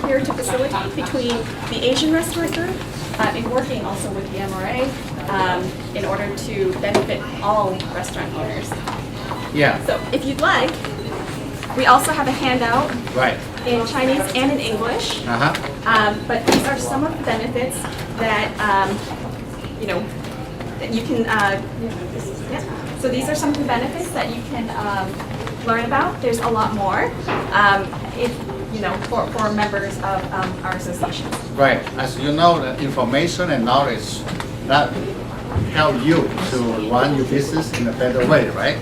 here to facilitate between the Asian restaurant group and working also with the MRA in order to benefit all restaurant owners. Yeah. So if you'd like, we also have a handout Right. in Chinese and in English. But these are some of the benefits that that you can. So these are some of the benefits that you can learn about. There's a lot more. For members of our association. Right. As you know, the information and knowledge that help you to run your business in a better way, right?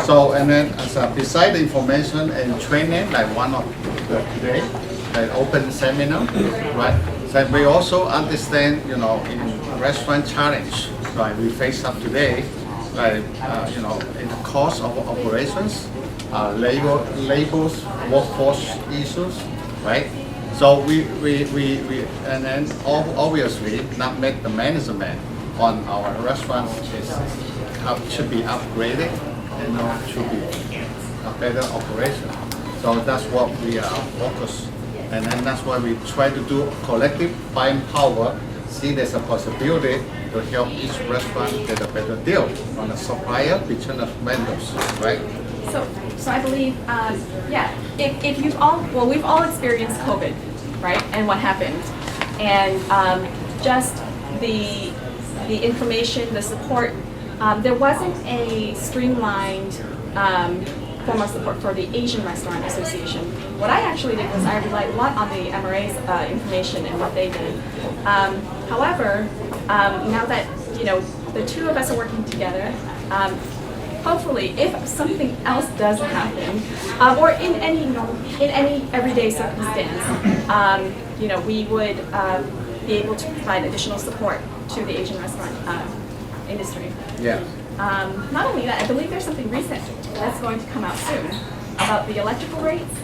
So, and then beside the information and training, like one of the today, like open seminar, right? So we also understand, in restaurant challenge, right? We face up today, like, in the cost of operations, labors, workforce issues, right? So we and then obviously not make the management on our restaurants should be upgraded and should be a better operation. So that's what we are focused, and then that's why we try to do collective buying power. See, there's a possibility to help each restaurant get a better deal from the supplier between the vendors, right? So I believe, if we've all experienced COVID, right, and what happened, and just the information, the support. There wasn't a streamlined form of support for the Asian Restaurant Association. What I actually did was I relied a lot on the MRA's information and what they did. However, now that the two of us are working together, hopefully, if something else does happen, or in any everyday circumstance, we would be able to provide additional support to the Asian restaurant industry. Yeah. Not only that, I believe there's something recent that's going to come out soon about the electrical rates.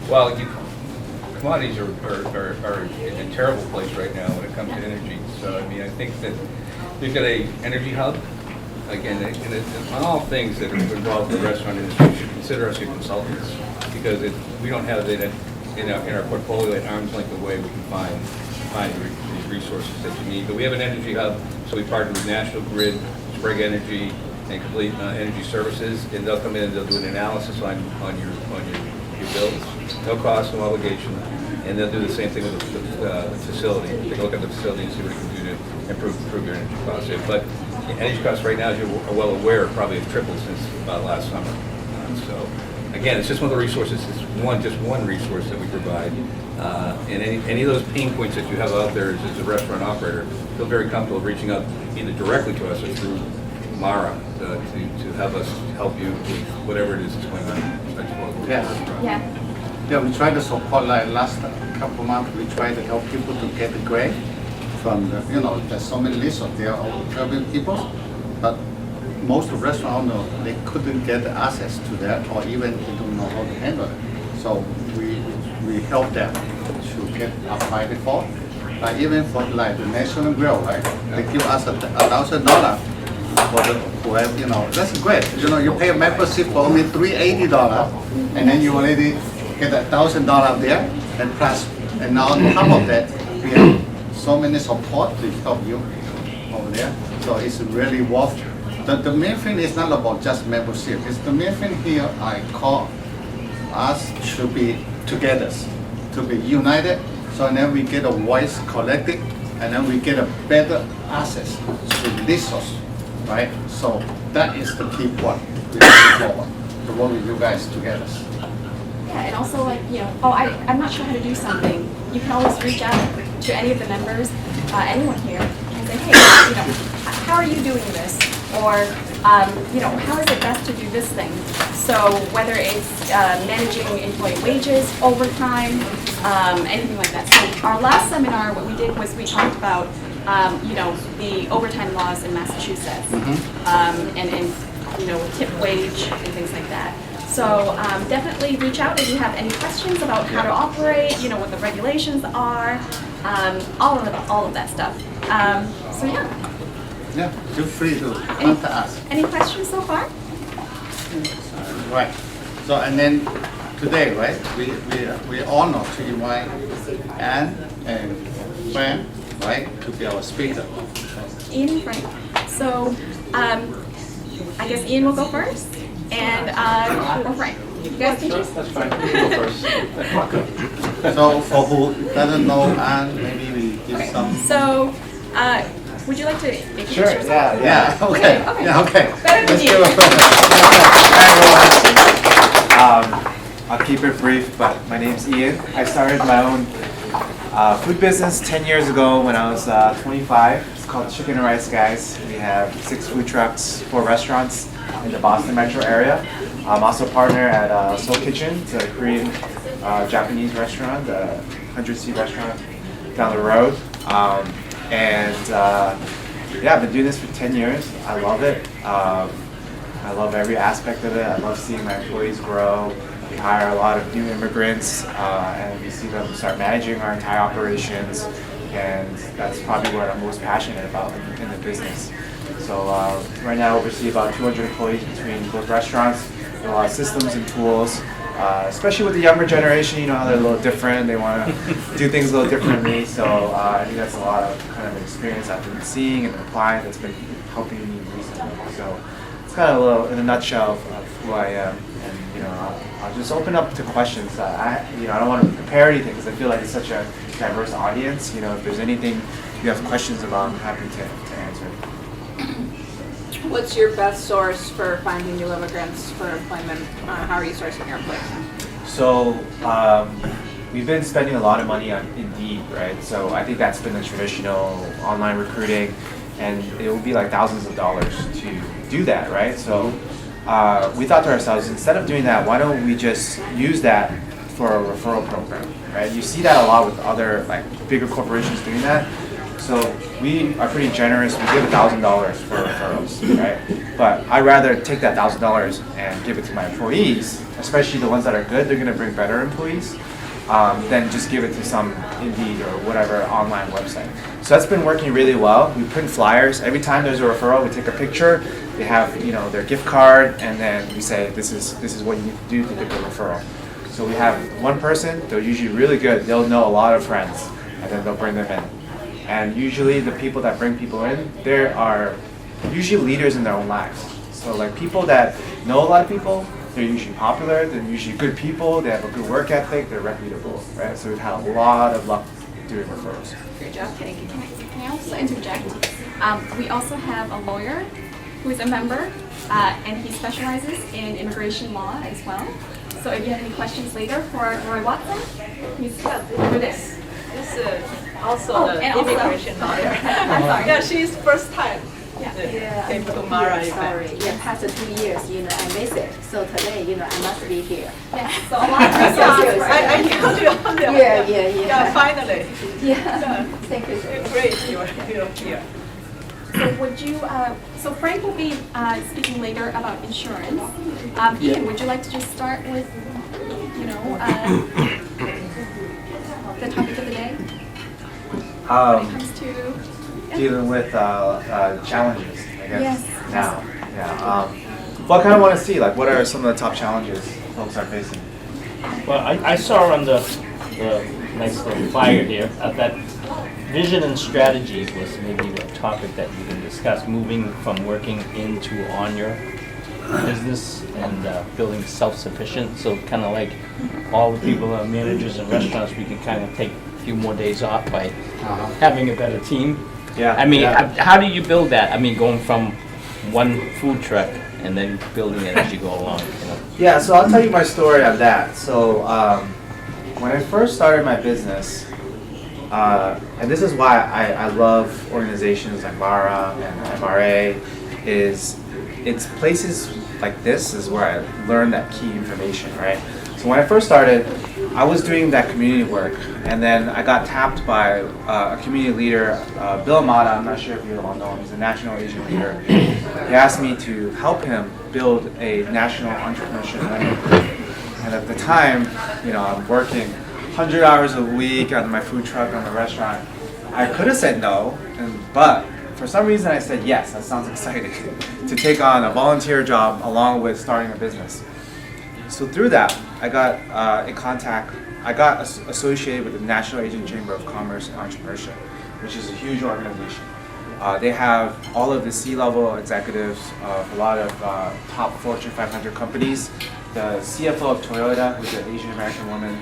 Well, commodities are in a terrible place right now when it comes to energy. So I mean, I think that we've got a energy hub. Again, on all things that are involved in the restaurant industry, you should consider us your consultants, because we don't have it in our portfolio at arm's length away. We can find these resources that you need. But we have an energy hub, so we partner with National Grid, Sprig Energy, and Complete Energy Services, and they'll come in and they'll do an analysis on your bills, no cost, no obligation, and they'll do the same thing with the facility. Take a look at the facility and see what it can do to improve your energy costs. But energy costs right now, as you are well aware, probably have tripled since about last summer. So again, it's just one of the resources. It's just one resource that we provide. And any of those pain points that you have out there as a restaurant operator, feel very comfortable reaching out either directly to us or through Mara to have us help you with whatever it is that's going on. Yeah. We try to support, like last couple months, we try to help people to get the grant from the, there's so many lists of their helping people, but most of the restaurant owners, they couldn't get the access to that, or even they don't know how to handle it. So we help them to get applied for. Even for like the National Grill, right? They give us $1,000 for the whoever, that's great. You pay a membership for only $380, and then you already get $1,000 there, and plus, and now on top of that, we have so many support to help you over there. So it's really worth it. The main thing is not about just membership. It's the main thing here I call us to be together, to be united. So then we get a voice collected, and then we get a better access to resources, right? So that is the key point we look forward to work with you guys together. Yeah, and also I'm not sure how to do something. You can always reach out to any of the members, anyone here, and say, hey, how are you doing this? Or, how is it best to do this thing? So whether it's managing employee wages, overtime, anything like that. So our last seminar, what we did was we talked about, the overtime laws in Massachusetts, and tip wage and things like that. So definitely reach out if you have any questions about how to operate, what the regulations are, all of that stuff. So yeah. Yeah, feel free to contact us. Any questions so far? Right. So and then today, right? We honor to invite Anne and Frank, right, to be our speaker. Ian and Frank. So I guess Ian will go first, and or Frank. You guys can choose. That's fine. You go first. So for who doesn't know Anne, maybe we give some. So would you like to introduce Sure, yourself? yeah. Yeah. Okay. Okay. Yeah. Okay. Better than Let's you. give a I'll keep it brief, but my name's Ian. I started my own food business 10 years ago when I was 25. It's called Chicken and Rice Guys. We have 6 food trucks, 4 restaurants in the Boston metro area. I'm also a partner at Soul Kitchen. It's a Korean Japanese restaurant, a 100-seat restaurant down the road. Yeah, I've been doing this for 10 years. I love it. I love every aspect of it. I love seeing my employees grow. We hire a lot of new immigrants, and we see them start managing our entire operations. And that's probably what I'm most passionate about in the business. So right now, I oversee about 200 employees between both restaurants. A lot of systems and tools. Especially with the younger generation, you know how they're a little different. They want to do things a little differently. So I think that's a lot of kind of experience I've been seeing and applying that's been helping me recently. So it's kind of a little in a nutshell of who I am. And I'll just open up to questions. I don't want to prepare anything because I feel like it's such a diverse audience. If there's anything you have questions about, I'm happy to answer. What's your best source for finding new immigrants for employment? How are you sourcing your employees? So we've been spending a lot of money on Indeed, right? So I think that's been the traditional online recruiting, and it will be like thousands of dollars to do that, right? So we thought to ourselves, instead of doing that, why don't we just use that for a referral program, right? You see that a lot with other like bigger corporations doing that. So we are pretty generous. We give $1,000 for referrals, right? But I'd rather take that $1,000 and give it to my employees, especially the ones that are good. They're going to bring better employees, than just give it to some Indeed or whatever online website. So that's been working really well. We print flyers. Every time there's a referral, we take a picture. They have their gift card, and then we say this is what you need to do to get the referral. So we have one person. They're usually really good. They'll know a lot of friends, and then they'll bring them in. And usually the people that bring people in, they are usually leaders in their own lives. So like people that know a lot of people, they're usually popular, they're usually good people, they have a good work ethic, they're reputable, right? So we've had a lot of luck doing referrals. Great job. Can I also interject? We also have a lawyer who is a member, and he specializes in immigration law as well. So if you have any questions later for Roy Watson, he's over this. This is also and also- immigration lawyer. I'm sorry. Yeah, she's first time. Yeah, Came to I'm Mara here, event. sorry. Yeah, past 2 years, I miss it. So today, I must be here. Yes, so a lot of Yes, resources. yes. I found you on the Yeah. finally. Yeah, thank you. Great, you're here. So would you, so Frank will be speaking later about insurance. Ian, would you like to just start with, the topic of the day when it comes to? Dealing with challenges, I guess. Yes. Now, yeah. Well, I kind of want to see what are some of the top challenges folks are facing. Well, I saw on the nice little flyer here that vision and strategy was maybe a topic that you can discuss, moving from working into on your business and building self-sufficient. So kind of like all the people that are managers in restaurants, we can kind of take a few more days off by having a better team. Yeah. I mean, yeah. how do you build that? I mean, going from one food truck and then building it as you go along. Yeah, so I'll tell you my story on that. So when I first started my business, and this is why I love organizations like MARA and MRA, it's places like this is where I learned that key information, right? So when I first started, I was doing that community work, and then I got tapped by a community leader, Bill Amata. I'm not sure if you all know him. He's a national Asian leader. He asked me to help him build a national entrepreneurship network. And at the time, I'm working 100 hours a week on my food truck, on the restaurant. I could have said no, but for some reason I said yes. That sounds exciting to take on a volunteer job along with starting a business. So through that, I got in contact. I got associated with the National Asian Chamber of Commerce and Entrepreneurship, which is a huge organization. They have all of the C-level executives of a lot of top Fortune 500 companies. The CFO of Toyota, who's an Asian American woman,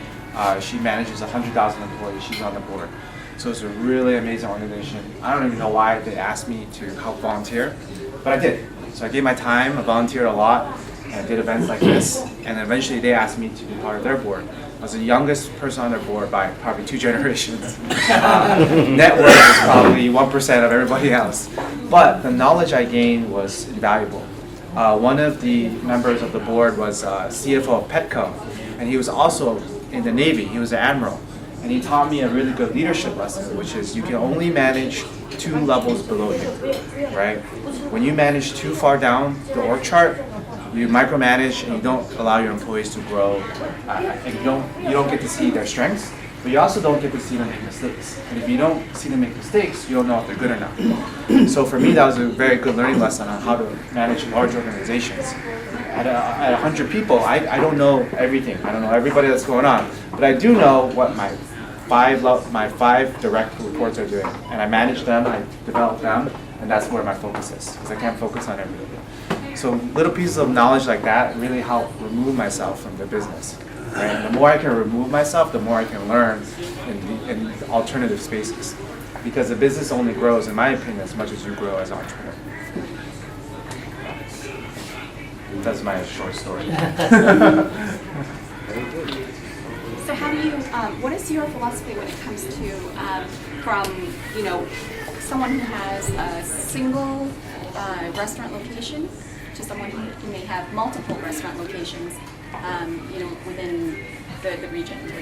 she manages 100,000 employees. She's on the board. So it's a really amazing organization. I don't even know why they asked me to help volunteer, but I did. So I gave my time, I volunteered a lot, and did events like this. And eventually they asked me to be part of their board. I was the youngest person on their board by probably 2 generations. Net worth is probably 1% of everybody else. But the knowledge I gained was invaluable. One of the members of the board was CFO of Petco, and he was also in the Navy. He was an admiral. And he taught me a really good leadership lesson, which is you can only manage 2 levels below you, right? When you manage too far down the org chart, you micromanage and you don't allow your employees to grow, and you don't get to see their strengths, but you also don't get to see them make mistakes. And if you don't see them make mistakes, you don't know if they're good or not. So for me, that was a very good learning lesson on how to manage large organizations. At 100 people, I don't know everything. I don't know everybody that's going on, but I do know what my 5 direct reports are doing, and I manage them, I develop them, and that's where my focus is, because I can't focus on everything. So little pieces of knowledge like that really help remove myself from the business. Right? And the more I can remove myself, the more I can learn in alternative spaces, because the business only grows, in my opinion, as much as you grow as an entrepreneur. That's my short story. So how do you, what is your philosophy when it comes to, from, someone who has a single restaurant location to someone who may have multiple restaurant locations, within the region or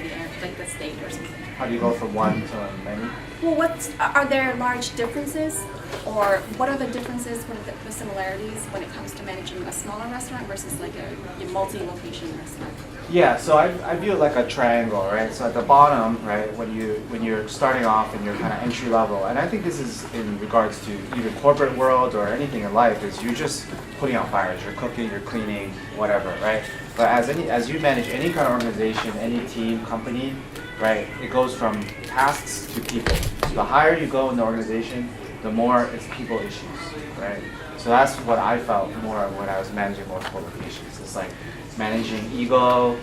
the state or something? How do you go from one to many? Well, are there large differences, or what are the differences, what are the similarities when it comes to managing a smaller restaurant versus like a multi-location restaurant? Yeah, so I view it like a triangle, right? So at the bottom, right, when you're starting off and you're kind of entry level, and I think this is in regards to either corporate world or anything in life, is you're just putting out fires, you're cooking, you're cleaning, whatever, right? But as you manage any kind of organization, any team, company, right, it goes from tasks to people. So the higher you go in the organization, the more it's people issues, right? So that's what I felt more when I was managing multiple locations. It's like managing ego,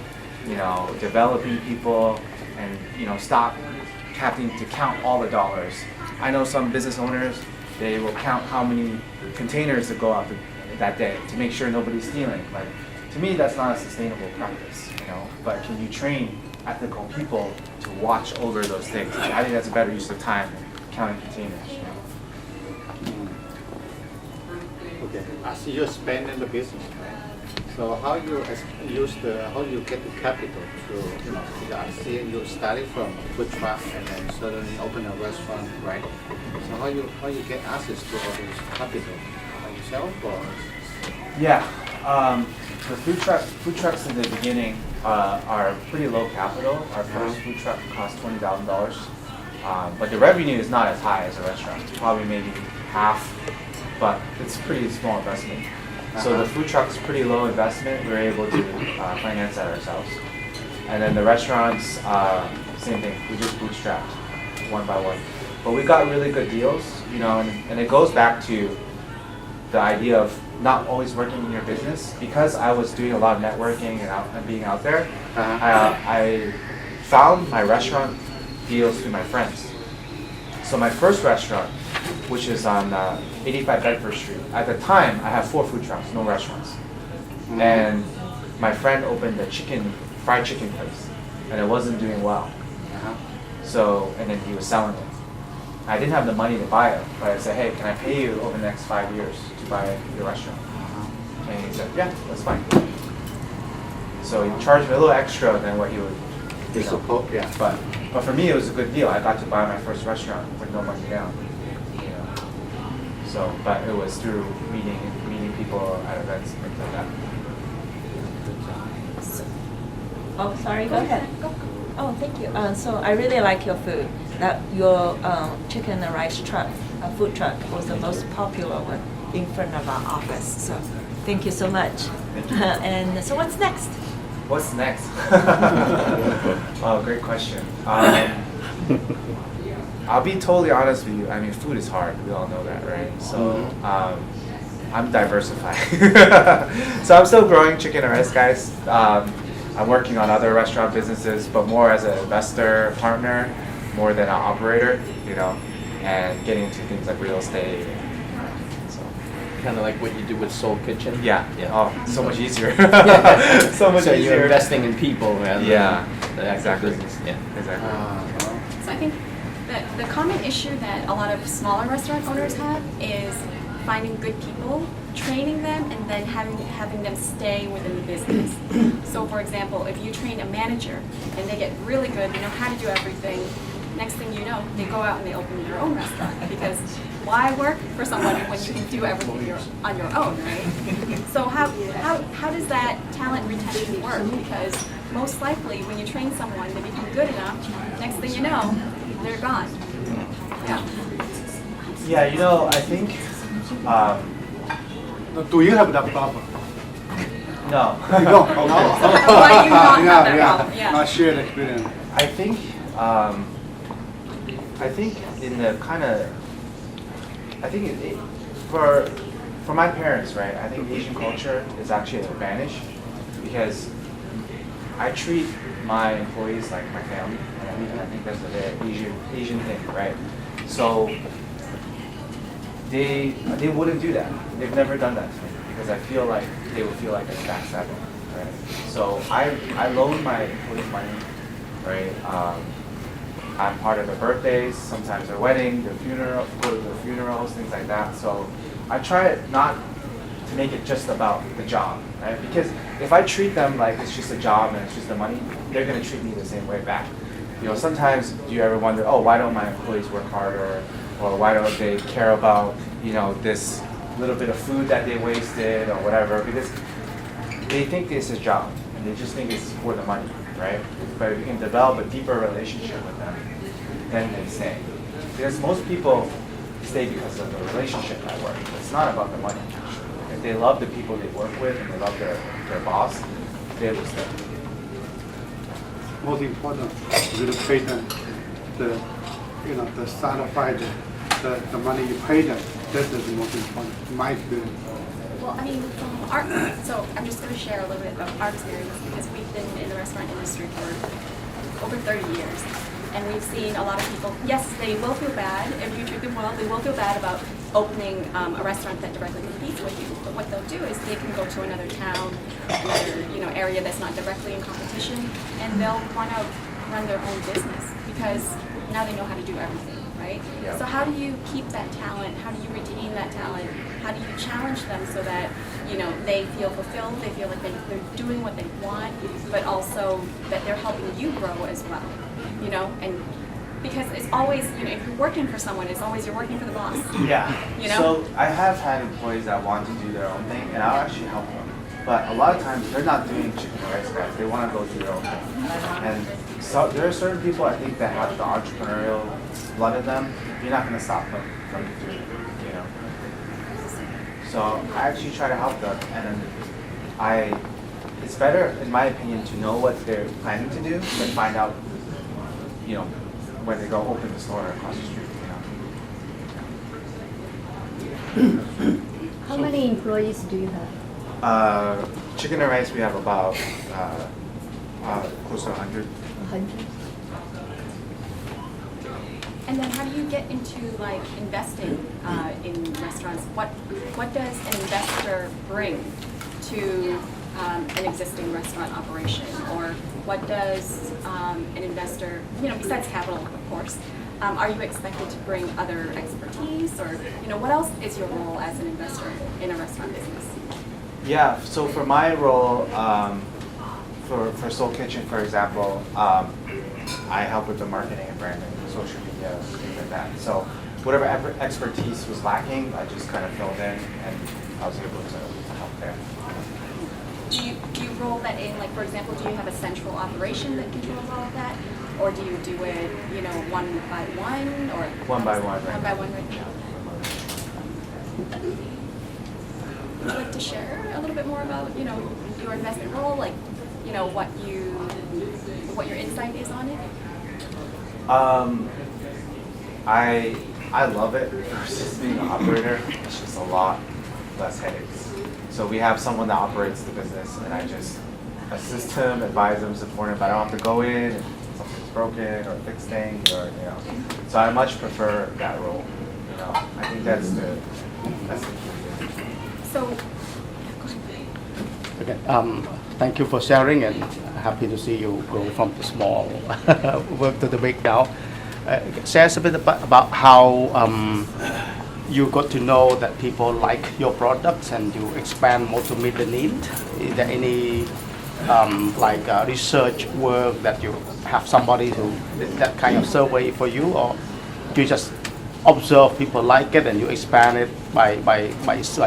developing people, and stop having to count all the dollars. I know some business owners, they will count how many containers that go out that day to make sure nobody's stealing. Like, to me, that's not a sustainable practice, But can you train ethical people to watch over those things? I think that's a better use of time than counting containers. Okay, as you expand in the business, right? So how you how you get the capital to, I see you started from a food truck and then suddenly open a restaurant, right? So how you get access to all this capital? By yourself or? Yeah, the food trucks in the beginning are pretty low capital. Our first food truck cost $20,000, but the revenue is not as high as a restaurant. Probably maybe half, but it's a pretty small investment. So the food truck's pretty low investment. We were able to finance that ourselves. And then the restaurants, same thing. We just bootstrapped one by one. But we got really good deals, and it goes back to the idea of not always working in your business. Because I was doing a lot of networking and being out there, I found my restaurant deals through my friends. So my first restaurant, which is on 85 Bedford Street. At the time, I had 4 food trucks, no restaurants. And my friend opened a fried chicken place, and it wasn't doing well. So, and then he was selling it. I didn't have the money to buy it, but I said, hey, can I pay you over the next 5 years to buy your restaurant? And he said, yeah, that's fine. So he charged me a little extra than what he would. Yeah. But for me, it was a good deal. I got to buy my first restaurant with no money down. So, but it was through meeting people at events and things like that. Oh, sorry. Go ahead. Oh, thank you. So I really like your food. That your chicken and rice truck, food truck, was the most popular one in front of our office. So, thank you so much. And so, what's next? What's next? Oh, great question. I'll be totally honest with you. I mean, food is hard. We all know that, right? So I'm diversifying. So I'm still growing chicken and rice, guys. I'm working on other restaurant businesses, but more as an investor partner, more than an operator, you know, and getting into things like real estate. So Kind of like what you do with Soul Kitchen? yeah. Yeah. Oh, so much easier. Yeah. So much So easier. you're investing in people rather Yeah, than the actual exactly. business. Yeah. Exactly. So I think that the common issue that a lot of smaller restaurant owners have is finding good people, training them, and then having them stay within the business. So for example, if you train a manager and they get really good, they know how to do everything, next thing you know, they go out and they open their own restaurant. Because why work for someone when you can do everything on your own, right? So how does that talent retention work? Because most likely when you train someone, they become good enough, next thing you know, they're gone. Yeah. Yeah, you know, I think Do you have that problem? no. You don't? Okay. Why do you not have that problem? Yeah. Not shared experience. I think in the kind of, I think for my parents, right? I think Asian culture is actually an advantage because I treat my employees like my family, and I think that's a very Asian thing, right? So they wouldn't do that. They've never done that to me because I feel like they would feel like it's backstabbing, right? So I loan my employees money, right? I'm part of their birthdays, sometimes their wedding, their funeral, go to their funerals, things like that. So I try not to make it just about the job, right? Because if I treat them like it's just a job and it's just the money, they're gonna treat me the same way back. You know, sometimes do you ever wonder, oh, why don't my employees work harder? Or why don't they care about, you know, this little bit of food that they wasted or whatever? Because they think it's a job and they just think it's for the money, right? But if you can develop a deeper relationship with them, then they stay. Because most people stay because of the relationship at work. It's not about the money. If they love the people they work with and they love their boss, they will stay. Most important, you pay them the satisfy the money you pay them. That is the most important, in my experience. Well, I mean, from our, so I'm just going to share a little bit of our experience because we've been in the restaurant industry for over 30 years. And we've seen a lot of people, yes, they will feel bad if you treat them well. They will feel bad about opening a restaurant that directly competes with you. But what they'll do is they can go to another town, another area that's not directly in competition, and they'll want to run their own business because now they know how to do everything, right? Yeah. So how do you keep that talent? How do you retain that talent? How do you challenge them so that they feel fulfilled, they feel like they're doing what they want, but also that they're helping you grow as well? And because it's always, if you're working for someone, it's always you're working for the boss. Yeah. You know? So I have had employees that want to do their own thing, and I'll actually help them. But a lot of times they're not doing chicken and rice, guys. They want to go do their own thing. And so there are certain people I think that have the entrepreneurial blood in them. You're not going to stop them from doing it. So I actually try to help them, and it's better, in my opinion, to know what they're planning to do than find out, when they go open the store across the street. How many employees do you have? Chicken and rice, we have about close to 100. 100? And then how do you get into investing in restaurants? What does an investor bring to an existing restaurant operation? Or what does an investor, besides capital, of course, are you expected to bring other expertise? Or, what else is your role as an investor in a restaurant business? Yeah, so for my role, for Soul Kitchen, for example, I help with the marketing and branding, social media, things like that. So whatever expertise was lacking, I just kind of filled in, and I was able to help there. Do you roll that in, for example, do you have a central operation that controls all of that? Or do you do it, one by one? Or One by one, right? One by one, right now. Would you like to share a little bit more about, your investment role? you know, what your insight is on it? I love it versus being an operator. It's just a lot less headaches. So we have someone that operates the business, and I just assist him, advise him, support him. But I don't have to go in if something's broken or fix things, or you know. So I much prefer that role. You know, I think that's the key. So, Okay, thank you for sharing, and happy to see you go from the small work to the big now. Share us a bit about how you got to know that people like your products and you expand more to meet the need. Is there any research work that you have somebody who did that kind of survey for you, or you just observe people like it and you expand it by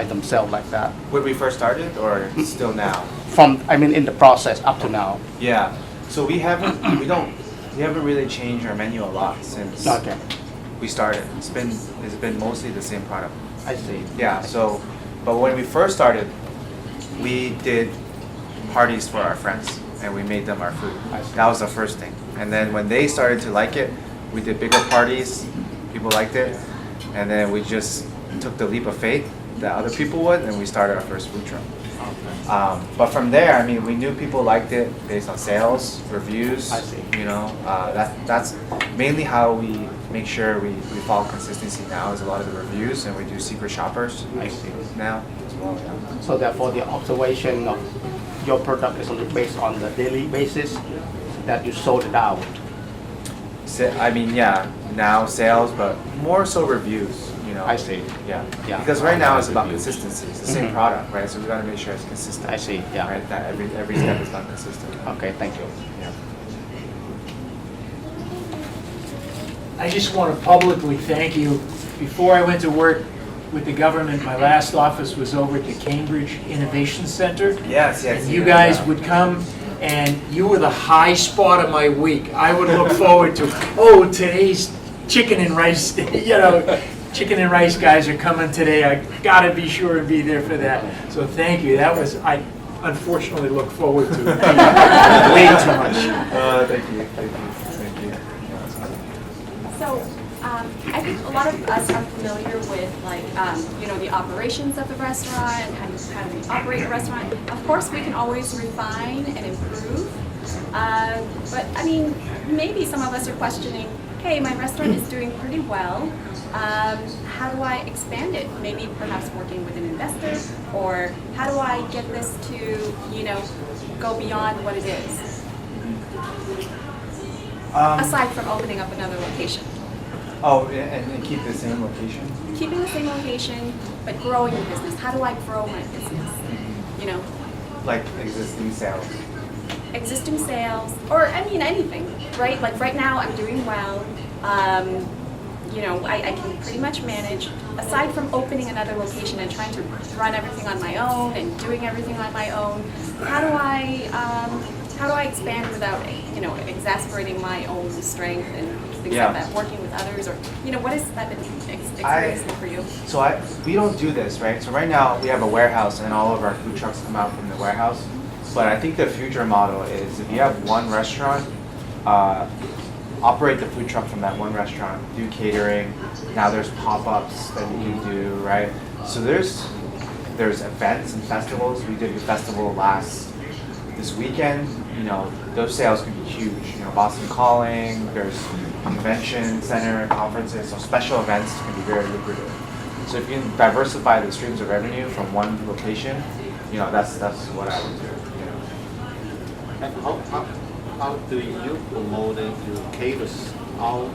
themselves like that? When we first started, or still now? In the process up to now. Yeah. So we haven't really changed our menu a lot since Okay, we started. It's been mostly the same product. I see. Yeah. So, but when we first started, we did parties for our friends and we made them our food. I see. That was the first thing. And then when they started to like it, we did bigger parties. People liked it, and then we just took the leap of faith that other people would, and we started our first food truck. But from there, I mean, we knew people liked it based on sales, reviews. I see. You know, that's mainly how we make sure we follow consistency now, is a lot of the reviews, and we do secret shoppers I see. now as well. Yeah. So therefore, the observation of your product is based on the daily basis that you sold it out. I mean, yeah, now sales, but more so reviews. You know. I see. Yeah. Yeah. Because right now it's about Reviews. consistency. It's the same Mhm. product, right? So we gotta make sure it's consistent. I see. Yeah. Right. That every step is done consistent. Okay, thank you. Yeah. I just want to publicly thank you. Before I went to work with the government, my last office was over at the Cambridge Innovation Center. Yes. And you guys would come, and you were the high spot of my week. I would look forward to, today's chicken and rice, chicken and rice guys are coming today. I gotta be sure and be there for that. So thank you. I unfortunately look forward to way too much. Thank you. So, I think a lot of us are familiar with the operations of the restaurant and how do we operate a restaurant. Of course, we can always refine and improve. But I mean, maybe some of us are questioning, hey, my restaurant is doing pretty well. How do I expand it? Maybe perhaps working with an investor, or how do I get this to, go beyond what it is? Aside from opening up another location. And keep the same location? Keeping the same location, but growing the business. How do I grow my business? Like existing sales. Existing sales, or anything, right? Like right now I'm doing well. I can pretty much manage, aside from opening another location and trying to run everything on my own and doing everything on my own. How do I expand without, exasperating my own strength and things Yeah. like that, working with others, or, what has that been experiencing for you? So we don't do this, right? So right now we have a warehouse and all of our food trucks come out from the warehouse. But I think the future model is if you have one restaurant, operate the food truck from that one restaurant, do catering. Now there's pop-ups that you can do, right? So there's events and festivals. We did a festival this weekend. Those sales can be huge. Boston Calling, there's convention center, conferences, so special events can be very lucrative. So if you can diversify the streams of revenue from one location, that's what I would do. And how do you promote it? You cater how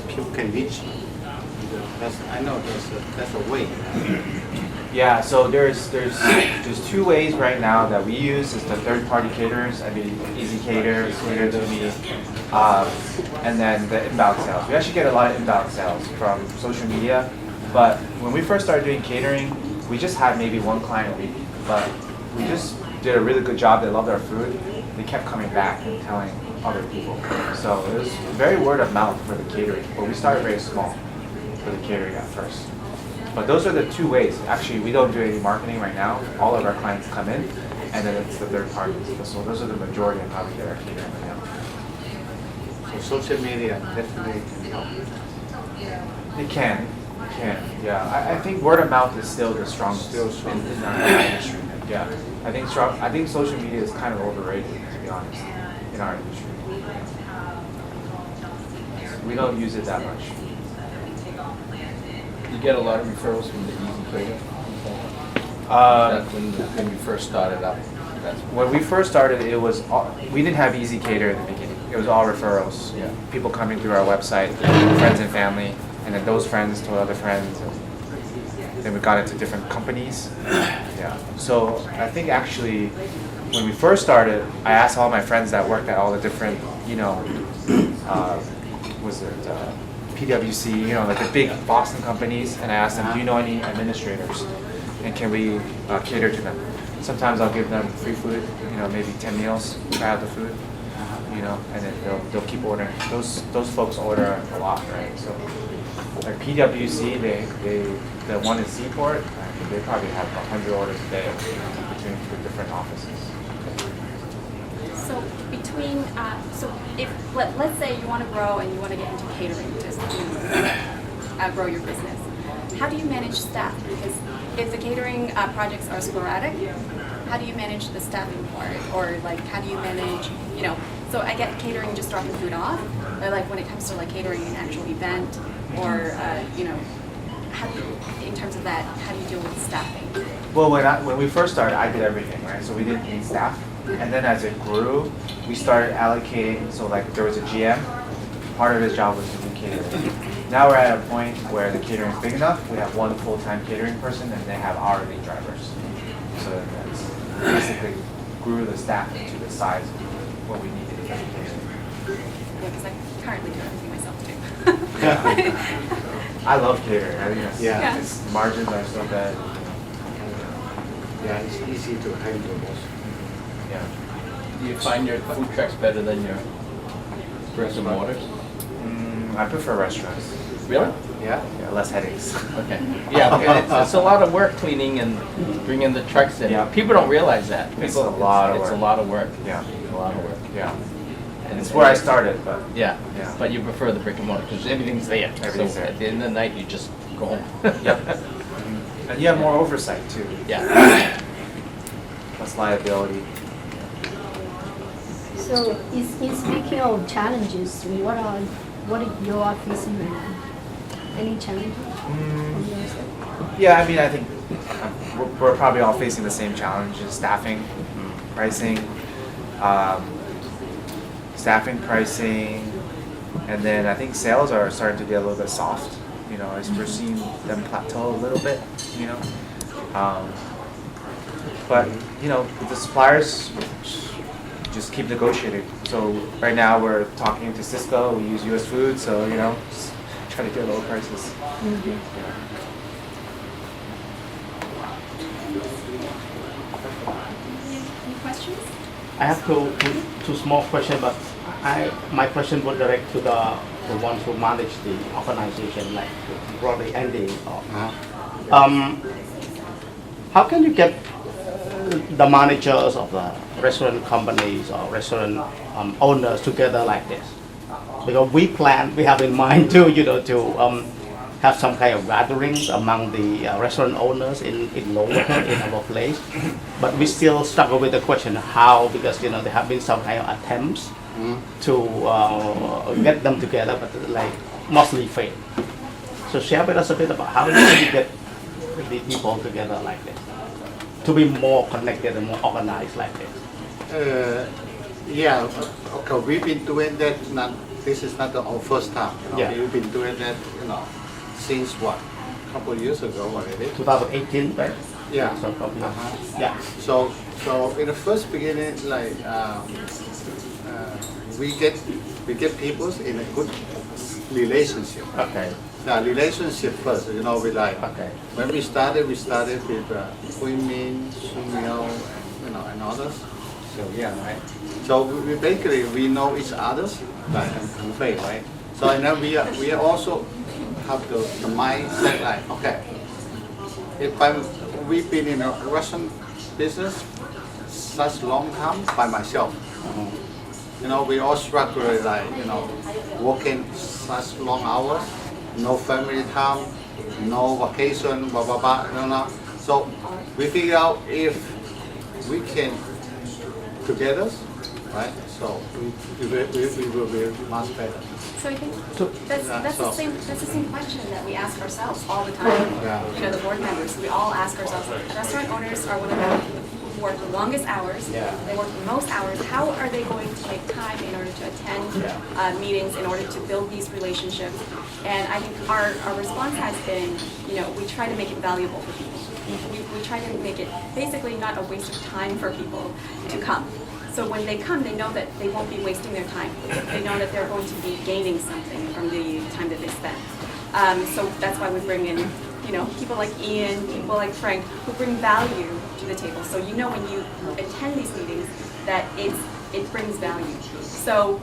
people can reach you? I know that's a way. Yeah, so there's two ways right now that we use. Is the third-party caterers. Easy Cater, Cater to Me, and then the inbound sales. We actually get a lot of inbound sales from social media. But when we first started doing catering, we just had maybe one client a week. But we just did a really good job. They loved our food. They kept coming back and telling other people. So it was very word of mouth for the catering. But we started very small for the catering at first. But those are the two ways. Actually, we don't do any marketing right now. All of our clients come in, and then it's the third parties. So those are the majority of how we get our catering right now. So social media definitely can help. It can, yeah. I think word of mouth is still the strongest Still strong. in our industry. Yeah, I think social media is kind of overrated, to be honest, in our industry. We don't use it that much. You get a lot of referrals from the Easy Cater? Uh, When you first started up? That's When we first started, it was we didn't have Easy Cater at the beginning. It was all referrals. Yeah. People coming through our website, friends and family, and then those friends told other friends. And then we got into different companies. Yeah. So I think actually, when we first started, I asked all my friends that worked at all the different, PwC, like the big Boston companies, and I asked them, do you know any administrators, and can we cater to them? Sometimes I'll give them free food, maybe 10 meals if I have the food, and then they'll keep ordering. Those folks order a lot, right? So like PwC, the one in Seaport, I think they probably have 100 orders a day between the different offices. So between, so if, let's say you want to grow and you want to get into catering to grow your business, how do you manage staff? Because if the catering projects are sporadic, how do you manage the staffing for it? Or like, how do you manage, so I get catering just dropping food off, but like when it comes to like catering an actual event or, how do you, in terms of that, how do you deal with staffing? Well, when we first started, I did everything, right? So we didn't need staff. And then as it grew, we started allocating, so like there was a GM, part of his job was to do catering. Now we're at a point where the catering is big enough, we have one full-time catering person and they have hourly drivers. So that's basically grew the staff to the size of what we needed for the catering. Yeah, because I currently do everything myself too. I love catering, I think Yeah. its margins are so good. Yeah, it's easy to handle also. Yeah. Do you find your food trucks better than your bricks and mortars? I prefer restaurants. Really? Yeah. Yeah, less headaches. Okay. Yeah, it's a lot of work cleaning and bringing the trucks in. Yeah. People don't realize that. It's a lot of It's a work. lot of work. Yeah. A lot of work. Yeah. And It's where I started, but Yeah. Yeah. But you prefer the brick and mortar because everything's there. Everything's So there. at the end of the night, you just go home. Yep. And you have more oversight too. Yeah. Less liability. So, in speaking of challenges, what you are facing right now? Any challenges from your side? Yeah, I mean, I think we're probably all facing the same challenges: staffing, pricing, and then I think sales are starting to get a little bit soft. As we're seeing them plateau a little bit. But with the suppliers, just keep negotiating. So right now we're talking to Cisco. We use US Food, so just try to get lower prices. Any questions? I have two small questions, but my question would direct to the ones who manage the organization, like probably Andy. How can you get the managers of the restaurant companies or restaurant owners together like this? Because we have in mind to have some kind of gatherings among the restaurant owners in local in our place, but we still struggle with the question how, because there have been some kind of attempts to get them together, but like mostly fail. So share with us a bit about how do you get the people together like this to be more connected and more organized like this. Yeah, okay, we've been doing that. This is not our first time. Yeah. We've been doing that, since what? A couple of years ago already. 2018, right? Yeah. So probably, yeah. So in the first beginning, like we get people in a good relationship. Okay. Now relationship first, we like. Okay. When we started with Hui Min, Sun Miao, and others. So yeah, right. So we basically we know each others, like and Fei, right? So and then we also have the mindset like, okay, we've been in a Russian business such long time by myself. You know, we all struggle like, you know, working such long hours, no family time, no vacation, blah, blah, blah, you know. So we figure out if we can together, right? So we will be much better. So I think that's so- the same question that we ask ourselves all the time. Yeah. You know, the board members, we all ask ourselves, restaurant owners are one of the who work the longest hours. Yeah. They work the most hours. How are they going to make time in order to attend meetings, in order to build these relationships? And I think our response has been, you know, we try to make it valuable for people. We try to make it basically not a waste of time for people to come. So when they come, they know that they won't be wasting their time. They know that they're going to be gaining something from the time that they spend. So that's why we bring in, you know, people like Ian, people like Frank, who bring value to the table. So you know when you attend these meetings that it brings value. So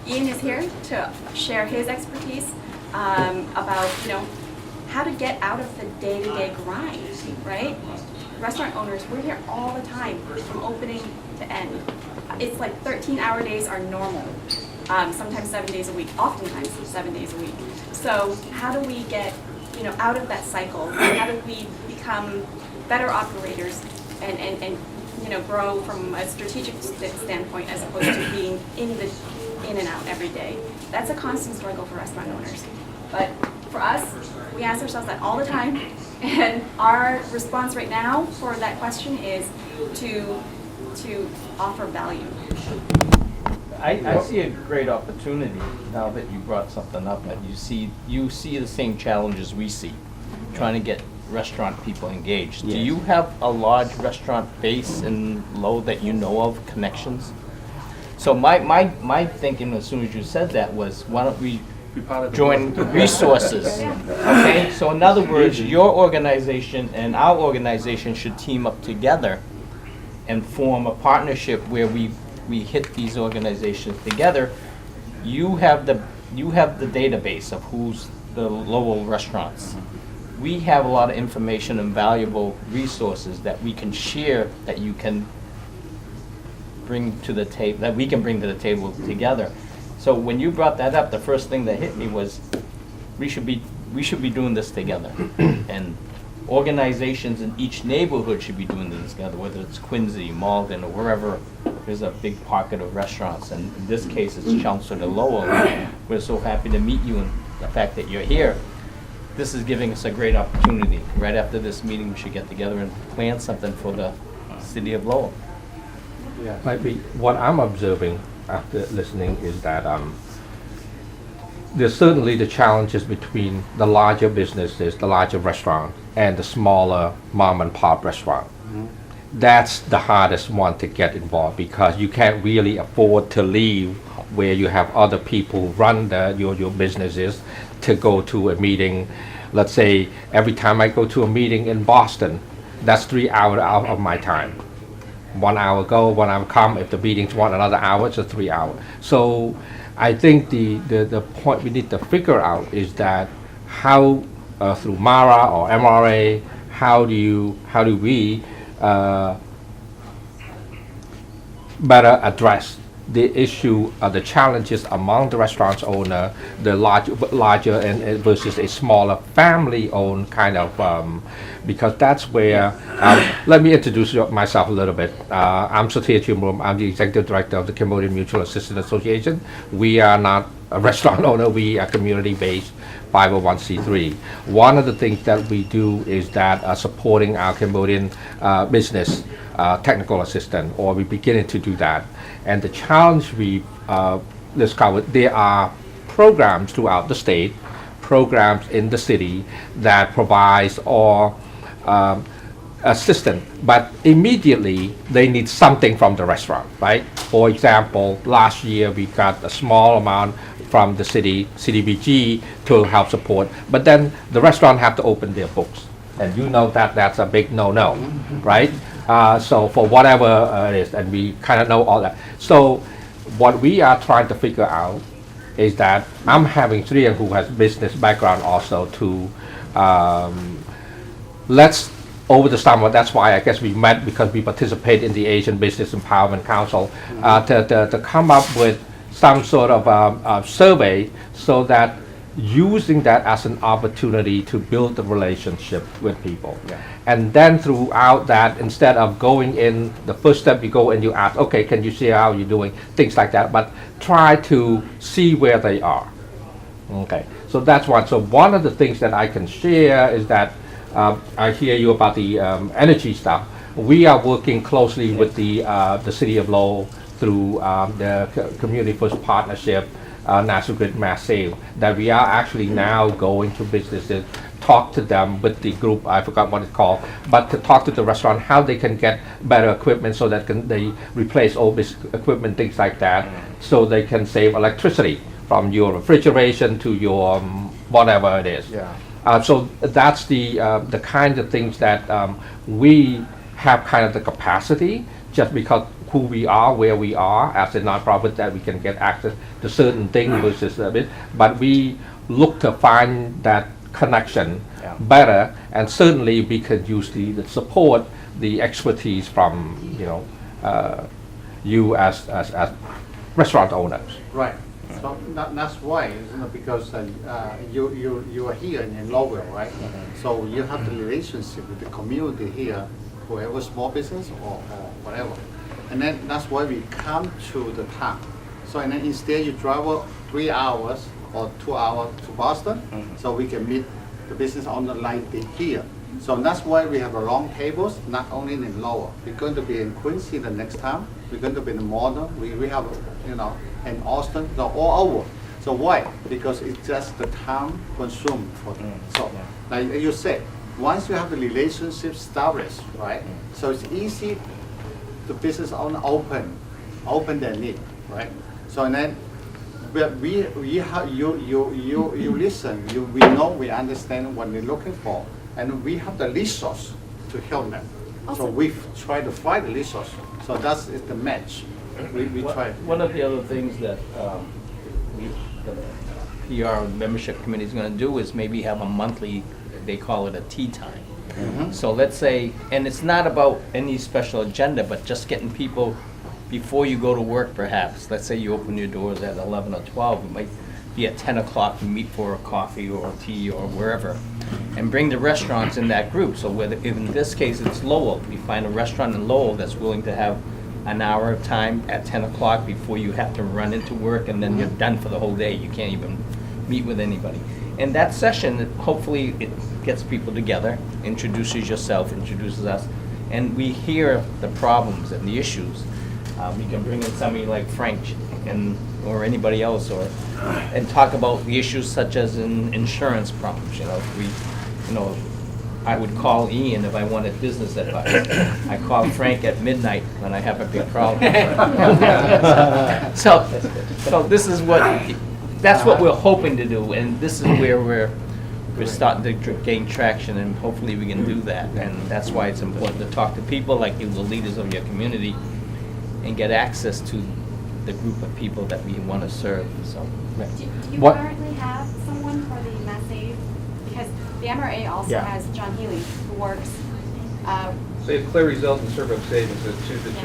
Ian is here to share his expertise about, you know, how to get out of the day-to-day grind, right? Restaurant owners, we're here all the time, from opening to end. It's like 13-hour days are normal, sometimes 7 days a week, oftentimes 7 days a week. So how do we get, you know, out of that cycle? How do we become better operators and you know, grow from a strategic standpoint as opposed to being in and out every day? That's a constant struggle for restaurant owners. But for us, we ask ourselves that all the time, and our response right now for that question is to offer value. I see a great opportunity now that you brought something up, that you see the same challenges we see, trying to get restaurant people engaged. Do Yes. you have a large restaurant base in Lowell that you know of, connections? So my thinking as soon as you said that was, why don't we Be part of the join board. resources? Okay, so in other words, your organization and our organization should team up together and form a partnership where we hit these organizations together. You have the database of who's the Lowell restaurants. We have a lot of information and valuable resources that we can share, that you can bring to the table, that we can bring to the table together. So when you brought that up, the first thing that hit me was, we should be doing this together. And organizations in each neighborhood should be doing this together, whether it's Quincy, Malden, or wherever there's a big pocket of restaurants. And in this case, it's Chelmsford or Lowell. We're so happy to meet you, and the fact that you're here. This is giving us a great opportunity. Right after this meeting, we should get together and plan something for the city of Lowell. Maybe what I'm observing after listening is that there's certainly the challenges between the larger businesses, the larger restaurant, and the smaller mom and pop restaurant. That's the hardest one to get involved, because you can't really afford to leave where you have other people who run your businesses to go to a meeting. Let's say every time I go to a meeting in Boston, that's 3 hours out of my time. 1 hour go, 1 hour come. If the meetings want another hour, it's a 3 hour. So I think the point we need to figure out is that how through MARA or MRA, how do we better address the issue of the challenges among the restaurant owner, the larger and versus a smaller family-owned kind of, because that's where, let me introduce myself a little bit. I'm Sathir Chimrum. I'm the Executive Director of the Cambodian Mutual Assistance Association. We are not a restaurant owner, we are community-based 501c3. One of the things that we do is that supporting our Cambodian business technical assistant, or we're beginning to do that. And the challenge we discovered, there are programs throughout the state, programs in the city that provides all assistance, but immediately they need something from the restaurant, right? For example, last year we got a small amount from the CDBG to help support, but then the restaurant have to open their books. And you know that that's a big no-no, right? So for whatever it is, and we kind of know all that. So what we are trying to figure out is that I'm having Trian, who has business background also, to let's over the summer, that's why I guess we met, because we participate in the Asian Business Empowerment Council, to come up with some sort of survey, so that using that as an opportunity to build a relationship with people. And then throughout that, instead of going in, the first step you go and you ask, okay, can you see how you're doing, things like that, but try to see where they are. Okay, so that's one. So one of the things that I can share is that I hear you about the energy stuff. We are working closely with the City of Lowell through the Community First Partnership, National Grid Mass Save, that we are actually now going to businesses, talk to them with the group, I forgot what it's called, but to talk to the restaurant how they can get better equipment so that they replace old equipment, things like that, so they can save electricity from your refrigeration to your whatever it is. So that's the kind of things that we have kind of the capacity, just because who we are, where we are as a nonprofit, that we can get access to certain things versus a bit, but we look to find that connection better, and certainly we could use the support, the expertise from you as restaurant owners. Right. So that's why, because you are here in Lowell, right? So you have the relationship with the community here, whoever small business or whatever. And then that's why we come to the town. So and then instead you travel 3 hours or 2 hours to Boston, so we can meet the business owner like they here. So that's why we have a long tables, not only in Lowell. We're going to be in Quincy the next time. We're going to be in Modern. We have, in Austin, so all over. So why? Because it's just the time consumed for them. So like you said, once you have the relationship established, right? So it's easy. The business owner open their need, right? So and then we have you listen, we know, we understand what they're looking for, and we have the resource to help them. So we try to find the resource. So that's the match. We try. One of the other things that the PR membership committee is going to do is maybe have a monthly, they call it a tea time. So let's say, and it's not about any special agenda, but just getting people, before you go to work perhaps, let's say you open your doors at 11 or 12, it might be at 10 o'clock, you meet for a coffee or tea or wherever, and bring the restaurants in that group. So whether, in this case it's Lowell, you find a restaurant in Lowell that's willing to have an hour of time at 10 o'clock before you have to run into work, and then you're done for the whole day, you can't even meet with anybody. And that session, hopefully it gets people together, introduces yourself, introduces us, and we hear the problems and the issues. We can bring in somebody like Frank or anybody else, and talk about the issues such as insurance problems. I would call Ian if I wanted business advice. I call Frank at midnight when I have a big problem. So this is that's what we're hoping to do, and this is where we're starting to gain traction, and hopefully we can do that. And that's why it's important to talk to people like you, the leaders of your community, and get access to the group of people that we want to serve. So, Do you What- currently have someone for the Mass Save? Because the MRA also Yeah. has John Healy, who works. They have clear results and serve up savings, the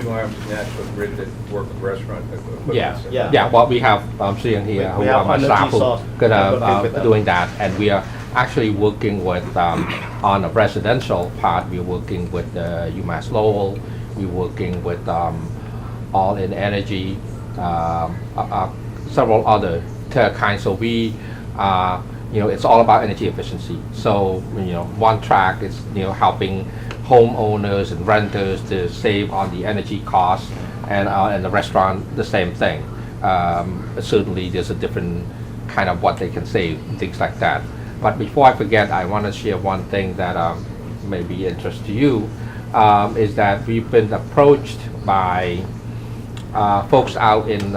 two arms of National Grid that work with restaurant equipment. Yeah, what we have seeing here, We who have are my energy staff who source. gonna Working with them. doing that, and we are actually working with on a residential part. We're working with UMass Lowell. We're working with All in Energy, several other kinds. So we, it's all about energy efficiency. So one track is helping homeowners and renters to save on the energy costs, and the restaurant the same thing. Certainly, there's a different kind of what they can save, things like that. But before I forget, I want to share one thing that may be interest to you, is that we've been approached by folks out in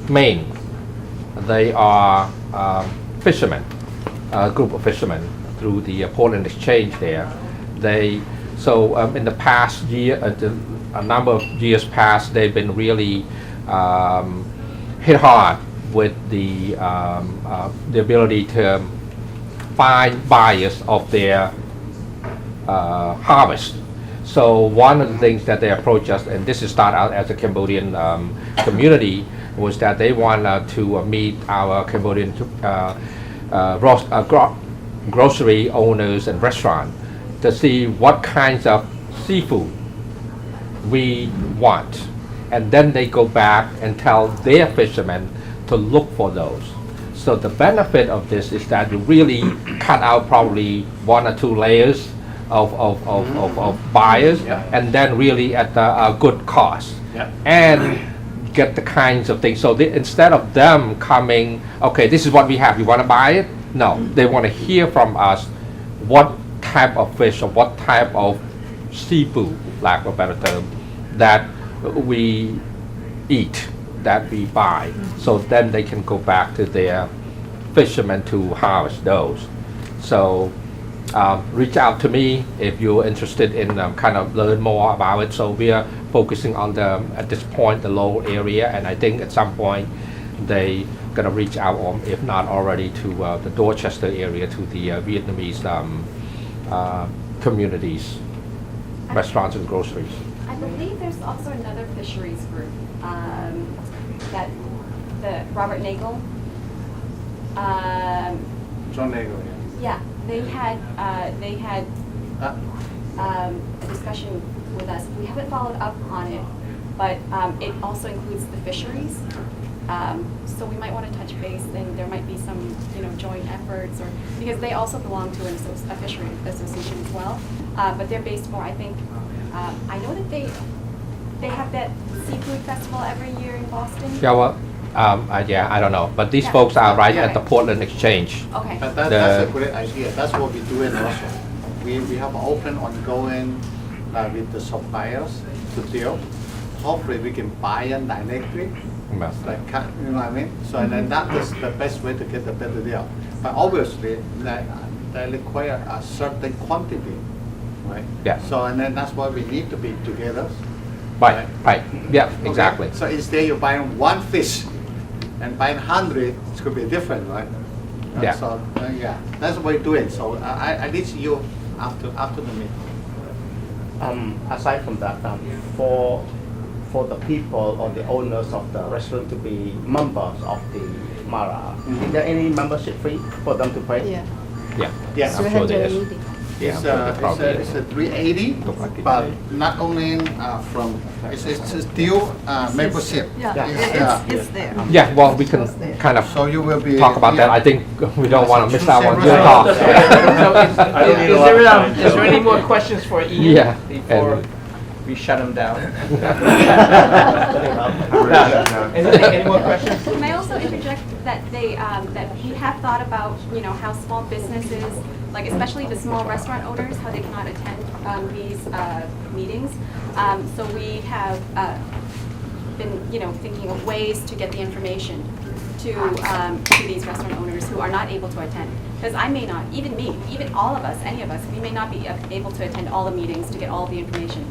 Maine. They are fishermen, a group of fishermen through the Portland Exchange there. In the past year, a number of years past, they've been really hit hard with the ability to find buyers of their harvest. So one of the things that they approached us, and this is start out as a Cambodian community, was that they want to meet our Cambodian grocery owners and restaurant to see what kinds of seafood we want. And then they go back and tell their fishermen to look for those. So the benefit of this is that you really cut out probably 1 or 2 layers of buyers, and then really at a good cost, and get the kinds of things. So instead of them coming, okay, this is what we have, you want to buy it? No, they want to hear from us what type of fish or what type of seafood, lack of a better term, that we eat, that we buy. So then they can go back to their fishermen to harvest those. So reach out to me if you're interested in kind of learn more about it. So we are focusing on at this point, the Lowell area, and I think at some point they gonna reach out, or if not already, to the Dorchester area, to the Vietnamese communities, restaurants and groceries. I believe there's also another fisheries group that the Robert Nagel. John Nagel, Yeah, they had a discussion with us. We haven't followed up on it, but it also includes the fisheries. So we might want to touch base, and there might be some, joint efforts, or because they also belong to a fishery association as well. But they're based more, I think. I know that they have that seafood festival every year in Boston. Yeah, well, I don't know, but these Yeah. folks are right Yeah. at the Portland Exchange. Okay. But that's a great idea. That's what we're doing also. We have open ongoing with the suppliers to deal. Hopefully we can buy them directly, like you know what I mean. So and then that is the best way to get the better deal. But obviously they require a certain quantity, right? Yeah. So and then that's why we need to be together. Right, yeah, exactly. Okay. So instead you're buying 1 fish and buying 100, it's going to be different, right? Yeah. So yeah, that's what we're doing. So I need you after the meeting. Aside from that, for the people or the owners of the restaurant to be members of the Mara, is there any membership fee for them to pay? Yeah. Yeah, Yes. I'm sure there is. 380. Yeah, It's a 380, but not only from it's still membership. It's there. Yeah, well, we can kind of So you will be talk about that. I think we don't want to miss out on your talk. Is there any more questions for Ian Yeah, before and- we shut him down? Any more questions? Can I also interject that that we have thought about, how small businesses, like especially the small restaurant owners, how they cannot attend these meetings. So we have been, thinking of ways to get the information to these restaurant owners who are not able to attend. Because I may not, even me, even all of us, any of us, we may not be able to attend all the meetings to get all the information.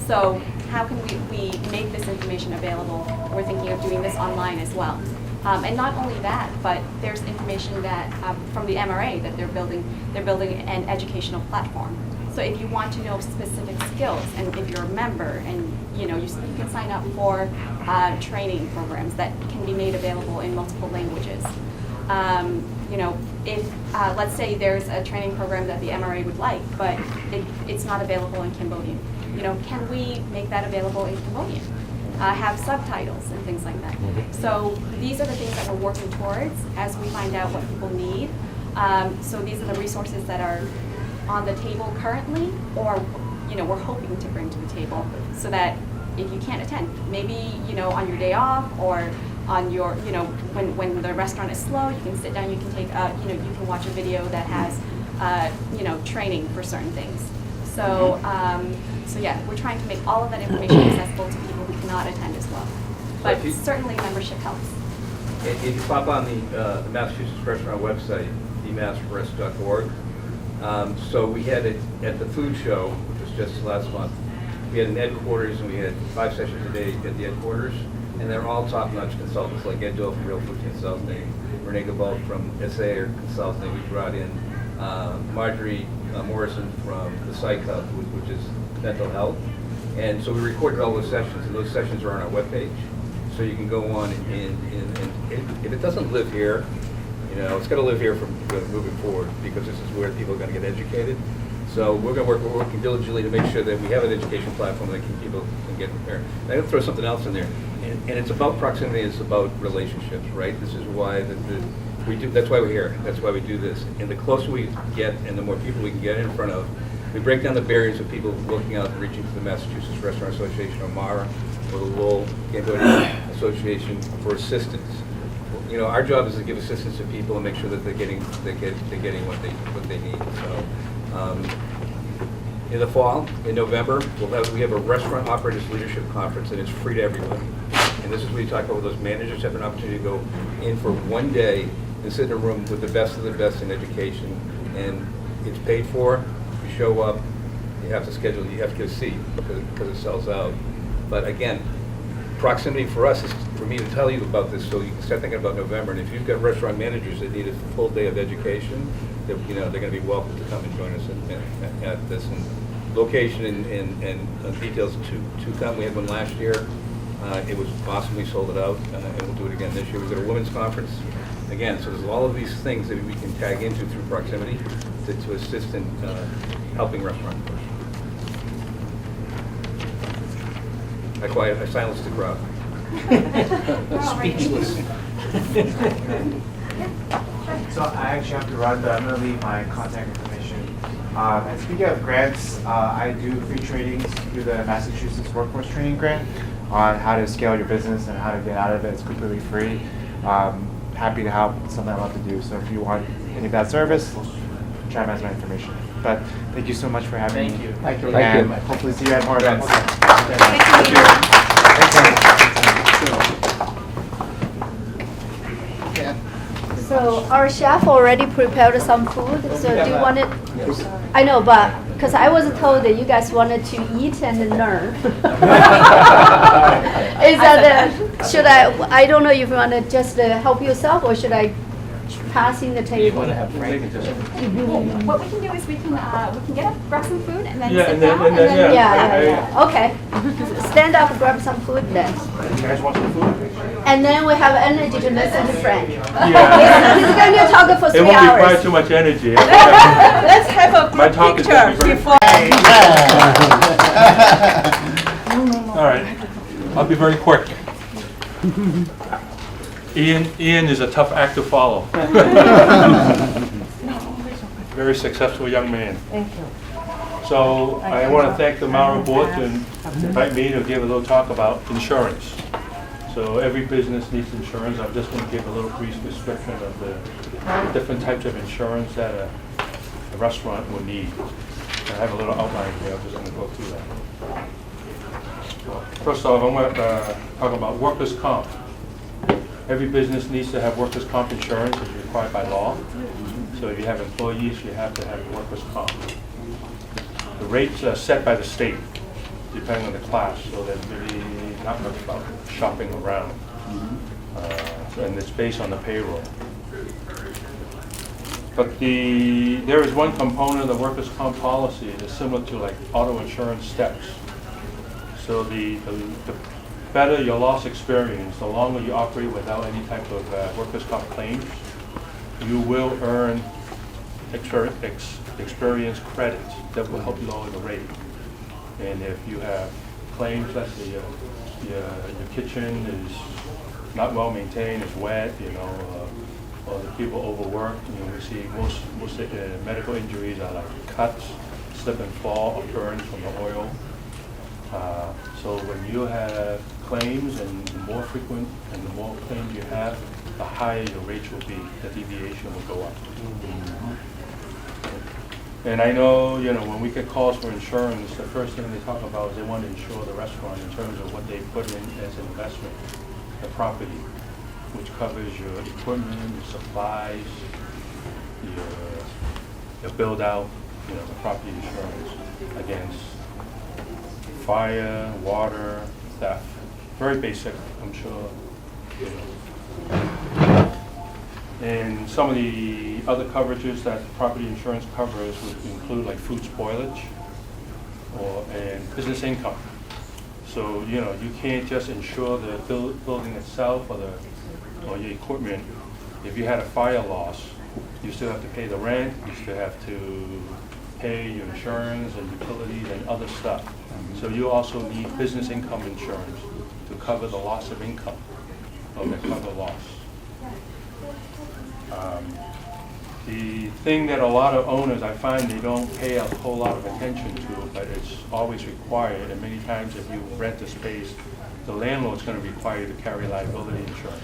So how can we make this information available? We're thinking of doing this online as well. And not only that, but there's information that from the MRA that they're building an educational platform. So if you want to know specific skills, and if you're a member, and you can sign up for training programs that can be made available in multiple languages. If let's say there's a training program that the MRA would like, but it's not available in Cambodian, can we make that available in Cambodian? Have subtitles and things like that. So these are the things that we're working towards as we find out what people need. So these are the resources that are on the table currently, or we're hoping to bring to the table, so that if you can't attend, maybe on your day off, or on your when the restaurant is slow, you can sit down, you can take you can watch a video that has training for certain things. So so yeah, we're trying to make all of that information accessible to people who cannot attend as well. But certainly membership helps. If you pop on the Massachusetts Restaurant website, dmassrest.org, so we had it at the food show, which was just last month. We had an headquarters, and we had 5 sessions a day at the headquarters, and they're all top-notch consultants, like Ed Doe from Real Food Consulting, Renee Gabal from SA Consulting. We brought in Marjorie Morrison from the Psych Hub, which is mental health. And so we recorded all those sessions, and those sessions are on our webpage. So you can go on and if it doesn't live here, you know, it's got to live here from moving forward, because this is where people are going to get educated. So we're working diligently to make sure that we have an education platform that people can get there. And I'm going to throw something else in there, and it's about proximity. It's about relationships, right? This is why we do. That's why we're here. That's why we do this. And the closer we get, and the more people we can get in front of, we break down the barriers of people looking out and reaching to the Massachusetts Restaurant Association, or MARA, or the Lowell Cambodia Association for assistance. You know, our job is to give assistance to people and make sure that they're getting what they need. So, in the fall, in November, we have a Restaurant Operators Leadership Conference, and it's free to everybody. And this is where you talk about those managers have an opportunity to go in for one day and sit in a room with the best of the best in education. And it's paid for. You show up, you have to schedule, you have to get a seat because it sells out. But again, proximity for us is for me to tell you about this, so you can start thinking about November. And if you've got restaurant managers that need a full day of education, they're going to be welcome to come and join us at this. And location and details to come. We had one last year. It was awesome. We sold it out, and we'll do it again this year. We've got a women's conference again. So there's all of these things that we can tag into through proximity to assist in helping restaurants. I silenced the crowd. Speechless. So I actually have to run, but I'm going to leave my contact information. And speaking of grants, I do free trainings through the Massachusetts Workforce Training Grant on how to scale your business and how to get out of it. It's completely free. Happy to help. It's something I love to do. So if you want any of that service, try to my information. But thank you so much for having me. Thank you. And hopefully see you at more events. Thank you. So our chef already prepared some food, so do you want it? I know, but, because I was told that you guys wanted to eat and learn. Is that, should I don't know if you want to just help yourself, or should I pass in the table? What we can do is we can get up, grab some food, and then Yeah, sit and then- down, and then, Yeah, okay. Stand up, grab some food then. You guys want some food? And then we have energy to listen to Frank. Yeah. He's going to talk for 3 It won't require hours. too much energy. Let's have a My group talk is picture gonna be very- before. All right, I'll be very quick. Ian is a tough act to follow. Very successful young man. Thank you. So I want to thank the Mara board to invite me to give a little talk about insurance. So every business needs insurance. I'm just going to give a little brief description of the different types of insurance that a restaurant will need. I have a little outline here. I'm just going to go through that. Well, first off, I'm going to talk about workers' comp. Every business needs to have workers' comp insurance. It's required by law. So if you have employees, you have to have workers' comp. The rates are set by the state, depending on the class, so there's really not much about shopping around. And it's based on the payroll. But there is one component of the workers' comp policy that's similar to like auto insurance steps. So the better your loss experience, the longer you operate without any type of workers' comp claims, you will earn experience credits that will help lower the rate. And if you have claims, let's say your kitchen is not well maintained, it's wet, or the people overwork, we see most medical injuries are like cuts, slip and fall, or burns from the oil. So when you have claims, and the more frequent and the more claims you have, the higher your rates will be, the deviation will go up. And I know, when we get calls for insurance, the first thing they talk about is they want to insure the restaurant in terms of what they put in as an investment, the property, which covers your equipment, your supplies, your build out, the property insurance against fire, water, theft. Very basic, I'm sure. And some of the the other coverages that property insurance covers would include like food spoilage and business income. So, you know, you can't just insure the building itself or your equipment. If you had a fire loss, you still have to pay the rent, you still have to pay your insurance and utilities and other stuff. So you also need business income insurance to cover the loss of income or the cover loss. The thing that a lot of owners, I find they don't pay a whole lot of attention to, but it's always required, and many times if you rent a space, the landlord's going to require you to carry liability insurance.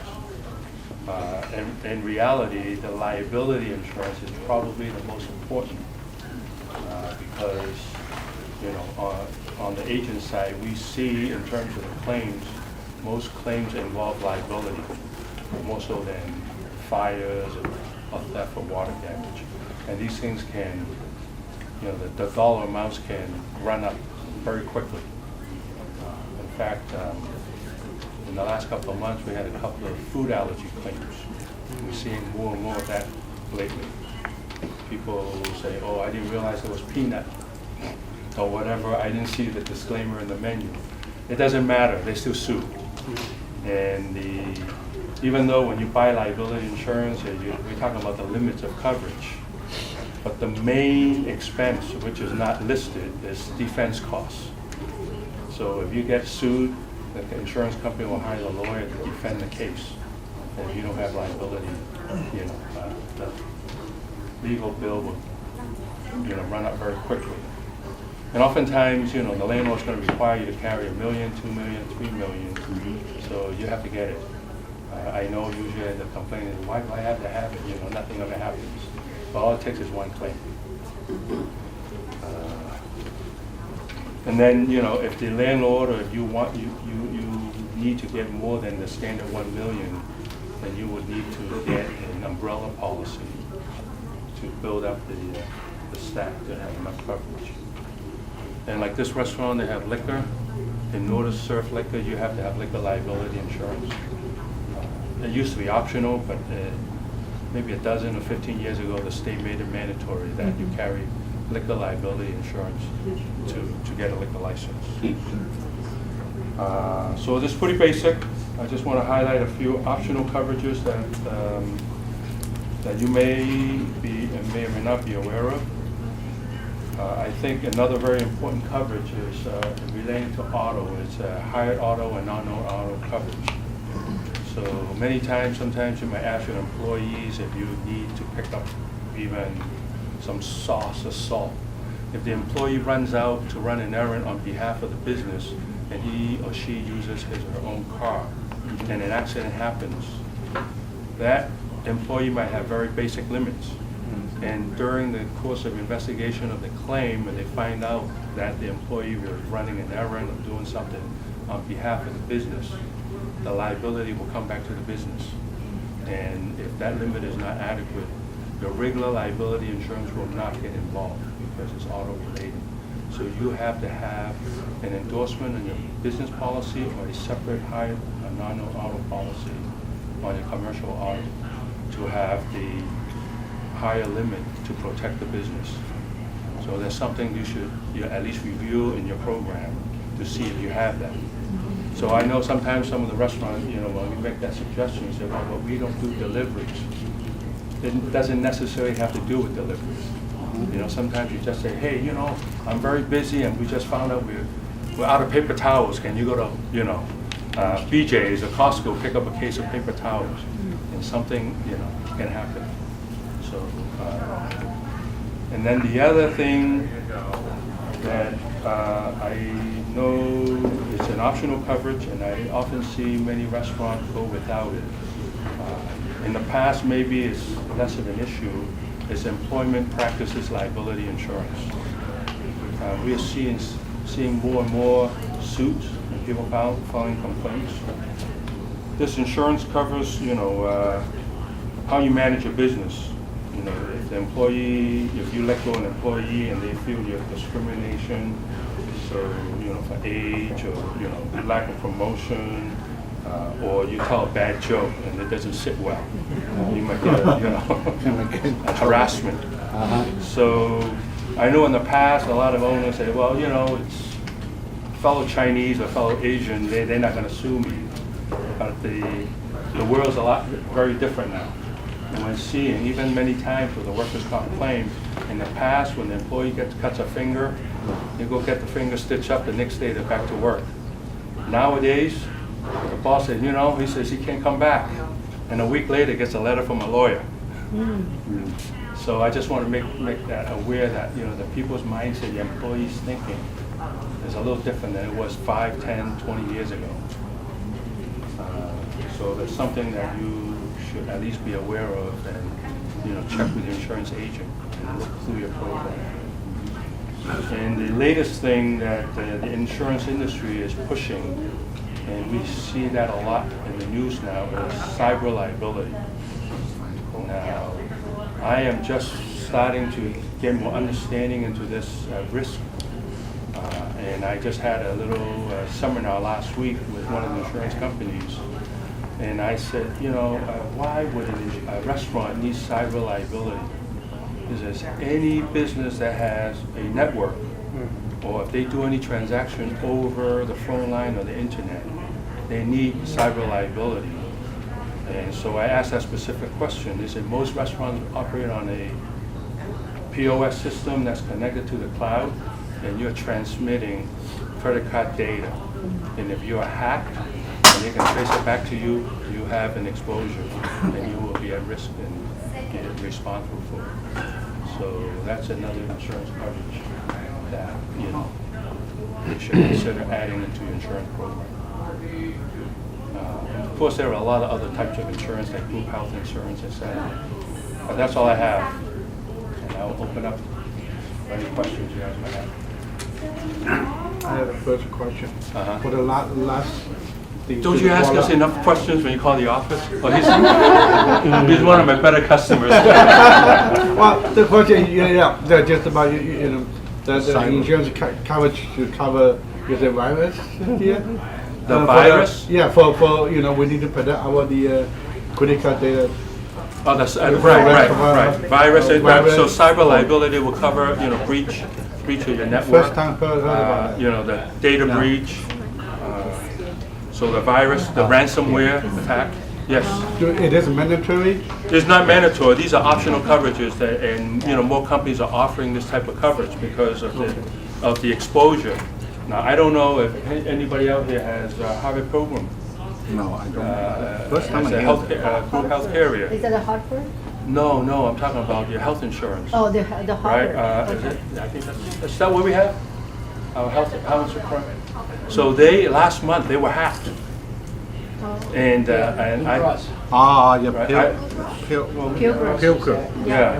And in reality, the liability insurance is probably the most important because, you know, on the agent side, we see in terms of the claims, most claims involve liability, more so than fires or theft or water damage. And these things can, you know, the dollar amounts can run up very quickly. In fact, in the last couple of months, we had a couple of food allergy claims. We're seeing more and more of that lately. People say, oh, I didn't realize there was peanut or whatever. I didn't see the disclaimer in the menu. It doesn't matter. They still sue. And even though when you buy liability insurance, we're talking about the limits of coverage. But the main expense, which is not listed, is defense costs. So if you get sued, the insurance company will hire a lawyer to defend the case. And if you don't have liability, you know, the legal bill will, you know, run up very quickly. And oftentimes, you know, the landlord's going to require you to carry $1 million, $2 million, $3 million. So you have to get it. I know usually the complaint is, why do I have to have it? You know, nothing ever happens. But all it takes is one claim. And then, you know, if the landlord or if you want, you need to get more than the standard $1 million, then you would need to get an umbrella policy to build up the stack to have enough coverage. And like this restaurant, they have liquor. In order to serve liquor, you have to have liquor liability insurance. It used to be optional, but maybe a dozen or 15 years ago, the state made it mandatory that you carry liquor liability insurance to get a liquor license. So this is pretty basic. I just want to highlight a few optional coverages that you may or may not be aware of. I think another very important coverage is relating to auto. It's hired auto and non-owned auto coverage. So many times, sometimes you might ask your employees if you need to pick up even some sauce or salt. If the employee runs out to run an errand on behalf of the business and he or she uses his or her own car and an accident happens, that employee might have very basic limits. And during the course of investigation of the claim, when they find out that the employee was running an errand or doing something on behalf of the business, the liability will come back to the business. And if that limit is not adequate, your regular liability insurance will not get involved because it's auto-related. So you have to have an endorsement in your business policy or a separate higher non-owned auto policy on your commercial auto to have the higher limit to protect the business. So that's something you should at least review in your program to see if you have that. So I know sometimes some of the restaurants, you know, when we make that suggestion, say, well, we don't do deliveries. It doesn't necessarily have to do with deliveries. You know, sometimes you just say, hey, you know, I'm very busy and we just found out we're out of paper towels. Can you go to, you know, BJ's or Costco, pick up a case of paper towels? And something, you know, can happen. So, and then the other thing that I know is an optional coverage, and I often see many restaurants go without it. In the past, maybe it's less of an issue, is employment practices liability insurance. We are seeing more and more suits and people filing complaints. This insurance covers, you know, how you manage your business. You know, if the employee, if you let go an employee and they feel you have discrimination, so, you know, for age or, you know, lack of promotion, or you tell a bad joke and it doesn't sit well. You might get, a harassment. So I know in the past, a lot of owners say, well, it's fellow Chinese or fellow Asian, they're not going to sue me. But the world's very different now. And we're seeing, even many times with the workers' comp claim, in the past, when the employee cuts a finger, you go get the finger stitched up, the next day they're back to work. Nowadays, the boss says, he says he can't come back. And a week later, gets a letter from a lawyer. So I just want to make that aware that, the people's mindset, the employees' thinking is a little different than it was 5, 10, 20 years ago. So that's something that you should at least be aware of and, check with your insurance agent and look through your program. And the latest thing that the insurance industry is pushing, and we see that a lot in the news now, is cyber liability. Now, I am just starting to get more understanding into this risk. And I just had a little seminar last week with one of the insurance companies. And I said, why would a restaurant need cyber liability? Is there any business that has a network, or if they do any transaction over the phone line or the internet, they need cyber liability. And so I asked that specific question. They said most restaurants operate on a POS system that's connected to the cloud, and you're transmitting credit card data. And if you're hacked, and they can trace it back to you, you have an exposure, and you will be at risk and get responsible for it. So that's another insurance coverage that, you should consider adding into your insurance program. Of course, there are a lot of other types of insurance, like group health insurance, etc. But that's all I have. And I'll open up for any questions you guys might have. I have a first question. For the last thing. Don't you ask us enough questions when you call the office? Well, he's one of my better customers. Well, the question, just about the insurance coverage should cover the virus here. The virus? For we need to protect the credit card data. Oh, that's right. Virus. So cyber liability will cover breach of your network. First time heard about that. The data breach. So the virus, the ransomware attack. Yes. It is mandatory? It's not mandatory. These are optional coverages, and more companies are offering this type of coverage because of the exposure. Now, I don't know if anybody out here has a Harvard program. No, I don't. First time as a group health carrier. Is that a Hartford? No, I'm talking about your health insurance. Oh, the Hartford. Right? Okay. I think is that what we have? Our health insurance. So last month they were hacked. And I. Pilgrim. Yeah.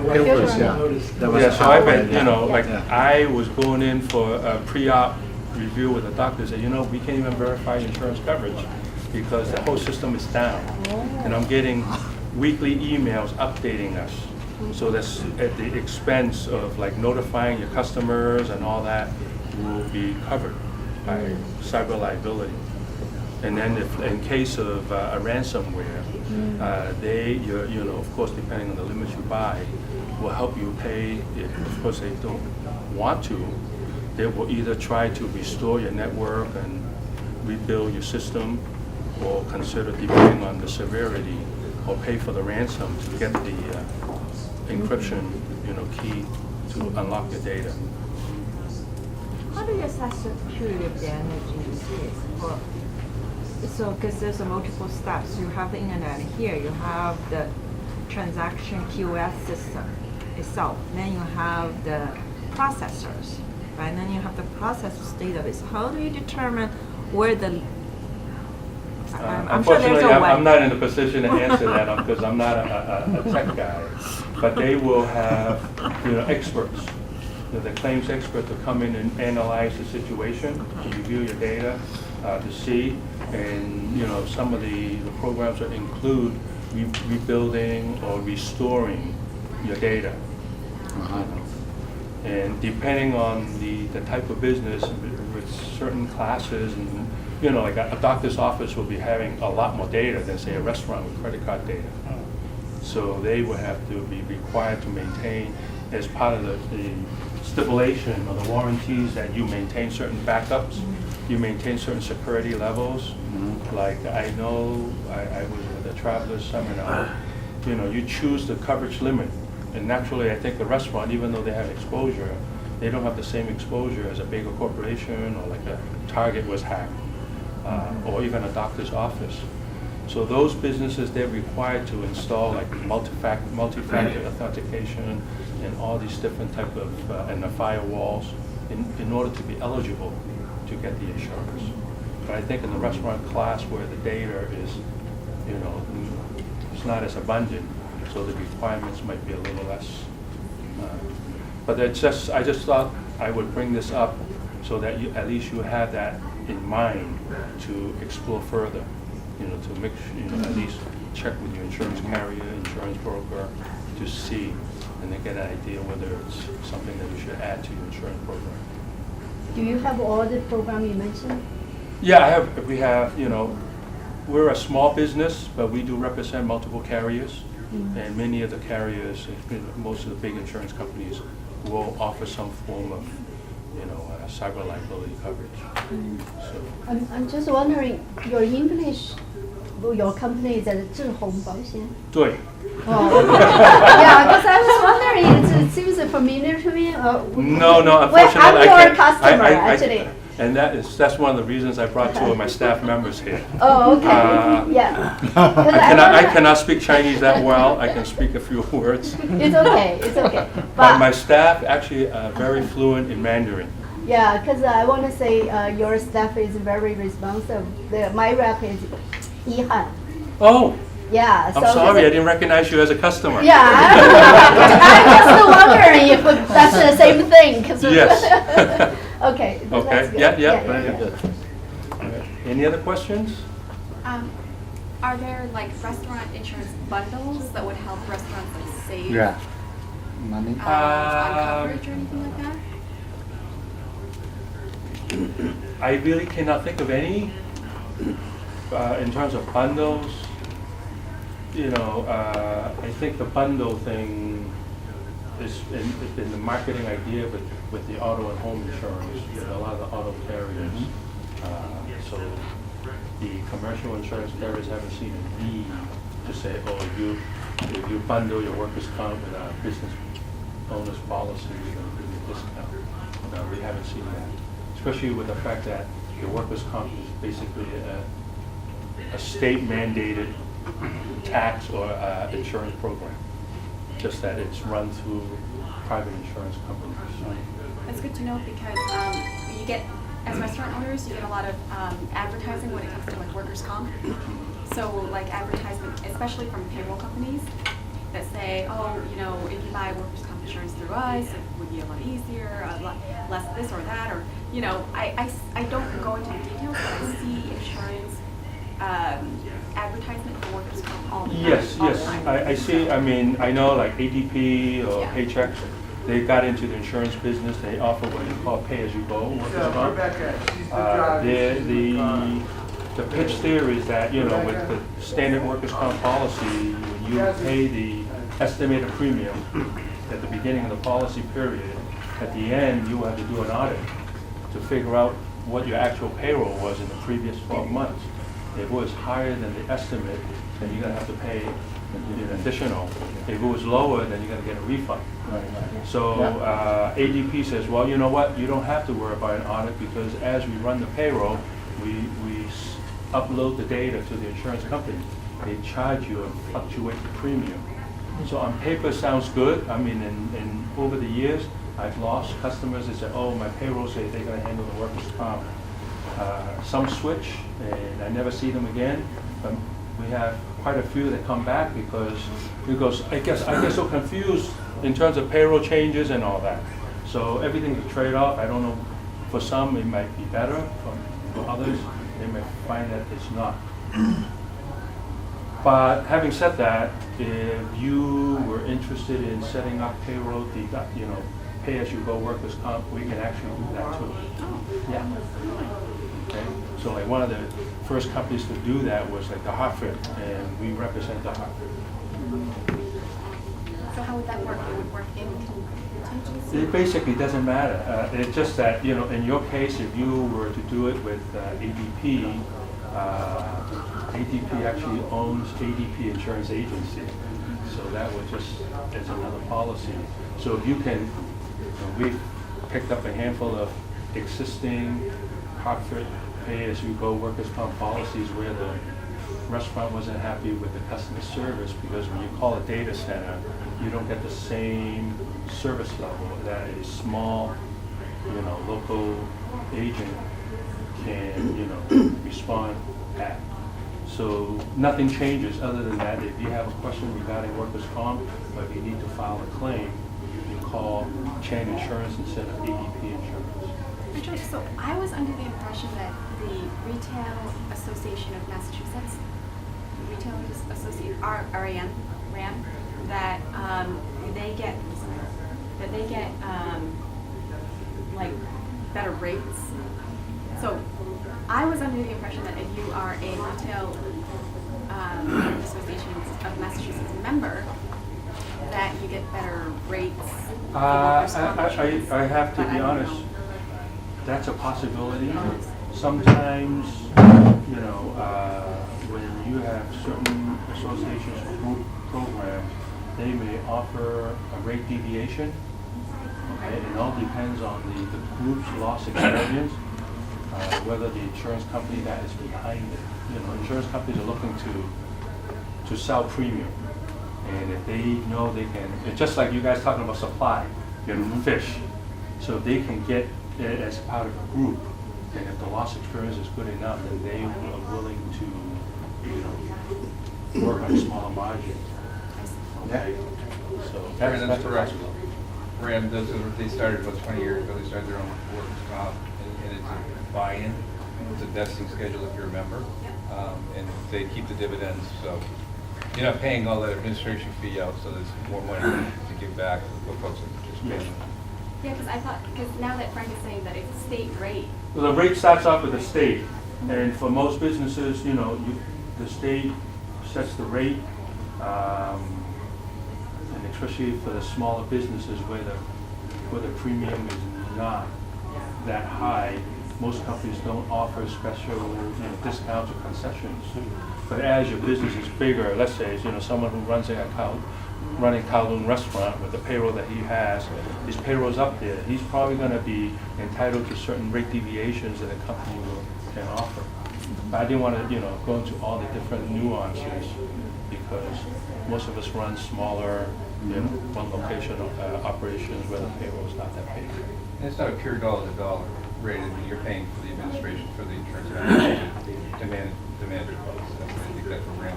So I've been, I was going in for a pre-op review with the doctor. Said, we can't even verify insurance coverage because the whole system is down, and I'm getting weekly emails updating us. So that's at the expense of notifying your customers and all that will be covered by cyber liability. And then if in case of a ransomware, of course, depending on the limits you buy, will help you pay. If, of course, they don't want to, they will either try to restore your network and rebuild your system, or consider, depending on the severity, or pay for the ransom to get the encryption, key to unlock your data. How do you assess the security of the energy in this case? So, because there's multiple steps. You have the internet here, you have the transaction QoS system itself, then you have the processors, right? And then you have the processors database. How do you determine where the I'm sure there's a way. I'm not in a position to answer that because I'm not a tech guy. But they will have, experts, the claims expert to come in and analyze the situation, to review your data, to see, and some of the programs that include rebuilding or restoring your data. And depending on the type of business, with certain classes and you know, like a doctor's office will be having a lot more data than, say, a restaurant with credit card data. So they would have to be required to maintain, as part of the stipulation or the warranties, that you maintain certain backups, you maintain certain security levels. Like I know, I was at the Travelers Seminar, you know, you choose the coverage limit. And naturally, I think the restaurant, even though they have exposure, they don't have the same exposure as a bigger corporation, or like a Target was hacked, or even a doctor's office. So those businesses, they're required to install like multi-factor authentication and all these different type of, and the firewalls in order to be eligible to get the insurance. But I think in the restaurant class where the data is, you know, it's not as abundant, so the requirements might be a little less. But it's just, I just thought I would bring this up so that you, at least you have that in mind to explore further. You know, to make sure, you know, at least check with your insurance carrier, insurance broker, to see, and then get an idea whether it's something that you should add to your insurance program. Do you have all the program you mentioned? Yeah, I have. We have, you know, we're a small business, but we do represent multiple carriers, and many of the carriers, most of the big insurance companies, will offer some form of, you know, cyber liability coverage. So. I'm just wondering, your English, your company is at 志宏保险? 对. Oh. Yeah, because I was wondering, it seems familiar to me. No, unfortunately, I'm your customer, actually. And that's one of the reasons I brought two of my staff members here. Oh, okay. Yeah. I cannot speak Chinese that well. I can speak a few words. It's okay. It's okay. But my staff actually are very fluent in Mandarin. Yeah, because I want to say your staff is very responsive. My rep is Yihan. Oh. Yeah. I'm sorry, I didn't recognize you as a customer. Yeah, I'm just wondering if that's the same thing. Yes. Okay. Okay. Yeah. Very good. Any other questions? Are there like restaurant insurance bundles that would help restaurants like save money on coverage or anything like that? I really cannot think of any in terms of bundles. You know, I think the bundle thing is in the marketing idea with the auto and home insurance, you know, a lot of the auto carriers. So the commercial insurance carriers haven't seen a need to say, oh, if you bundle your workers' comp with a business owner's policy, we're going to give you a discount. No, we haven't seen that, especially with the fact that your workers' comp is basically a state-mandated tax or insurance program, just that it's run through private insurance companies. That's good to know because you get, as restaurant owners, you get a lot of advertising when it comes to like workers' comp. So like advertisement, especially from payroll companies that say, oh, you know, if you buy workers' comp insurance through us, it would be a lot easier, a lot less this or that, or, you know, I don't go into the details, but I see insurance advertisement for workers' comp all the time. Yes, all the time. I see. I mean, I know like ADP or Paychex, they got into the insurance business. They offer what they call pay-as-you-go workers' comp. The pitch there is that, you know, with the standard workers' comp policy, when you pay the estimated premium at the beginning of the policy period, at the end, you have to do an audit to figure out what your actual payroll was in the previous 12 months. If it was higher than the estimate, then you're going to have to pay an additional. If it was lower, then you're going to get a refund. So ADP says, well, you know what? You don't have to worry about an audit because as we run the payroll, we upload the data to the insurance company. They charge you and fluctuate the premium. So on paper sounds good. I mean, in over the years, I've lost customers that say, oh, my payroll says they're going to handle the workers' comp. Some switch, and I never see them again. But we have quite a few that come back because I get so confused in terms of payroll changes and all that. So everything's a trade-off. I don't know. For some, it might be better. For others, they may find that it's not. But having said that, if you were interested in setting up payroll, you know, pay-as-you-go workers' comp, we can actually do that too. Yeah. Okay? So like one of the first companies to do that was like the Hartford, and we represent the Hartford. So how would that work? It would work in contingency? It basically doesn't matter. It's just that, you know, in your case, if you were to do it with ADP, ADP actually owns ADP Insurance Agency. So that was just, it's another policy. So if you can, we've picked up a handful of existing Hartford pay-as-you-go workers' comp policies where the restaurant wasn't happy with the customer service, because when you call a data center, you don't get the same service level that a small, you know, local agent can, you know, respond at. So nothing changes other than that. If you have a question regarding workers' comp, or if you need to file a claim, you call Chain Insurance instead of ADP Insurance. Actually, so I was under the impression that the Retail Association of Massachusetts, Retailers Association, RAM, that they get like better rates. So I was under the impression that if you are a Retail Association of Massachusetts member, that you get better rates. I have to be honest, that's a possibility. Sometimes, you know, when you have certain associations or group programs, they may offer a rate deviation. Okay, it all depends on the group's loss experience, whether the insurance company that is behind it. You know, insurance companies are looking to sell premium. And if they know they can, it's just like you guys talking about supply, you know, fish. So if they can get it as part of a group, and if the loss experience is good enough, then they are willing to, you know, work on a smaller margin. Okay? So That's correct. RAM, they started about 20 years ago, they started their own workers' comp, and it's a buy-in, it's a vesting schedule if you're a member, and they keep the dividends, so you're not paying all that administration fee out, so there's more money to give back to the folks that participate. Yeah, because I thought, because now that Frank is saying that it's state rate. Well, the rate starts off with the state, and for most businesses, you know, the state sets the rate, and especially for the smaller businesses where the premium is not that high, most companies don't offer special, you know, discounts or concessions. But as your business is bigger, let's say, you know, someone who runs running Kowloon restaurant with the payroll that he has, his payroll's up there, he's probably going to be entitled to certain rate deviations that a company can offer. But I didn't want to, you know, go into all the different nuances, because most of us run smaller, you know, one location operations where the payroll is not that big. And it's not a pure dollar-to-dollar rate, I mean, you're paying for the administration for the insurance company to manage your costs. I think that's a RAM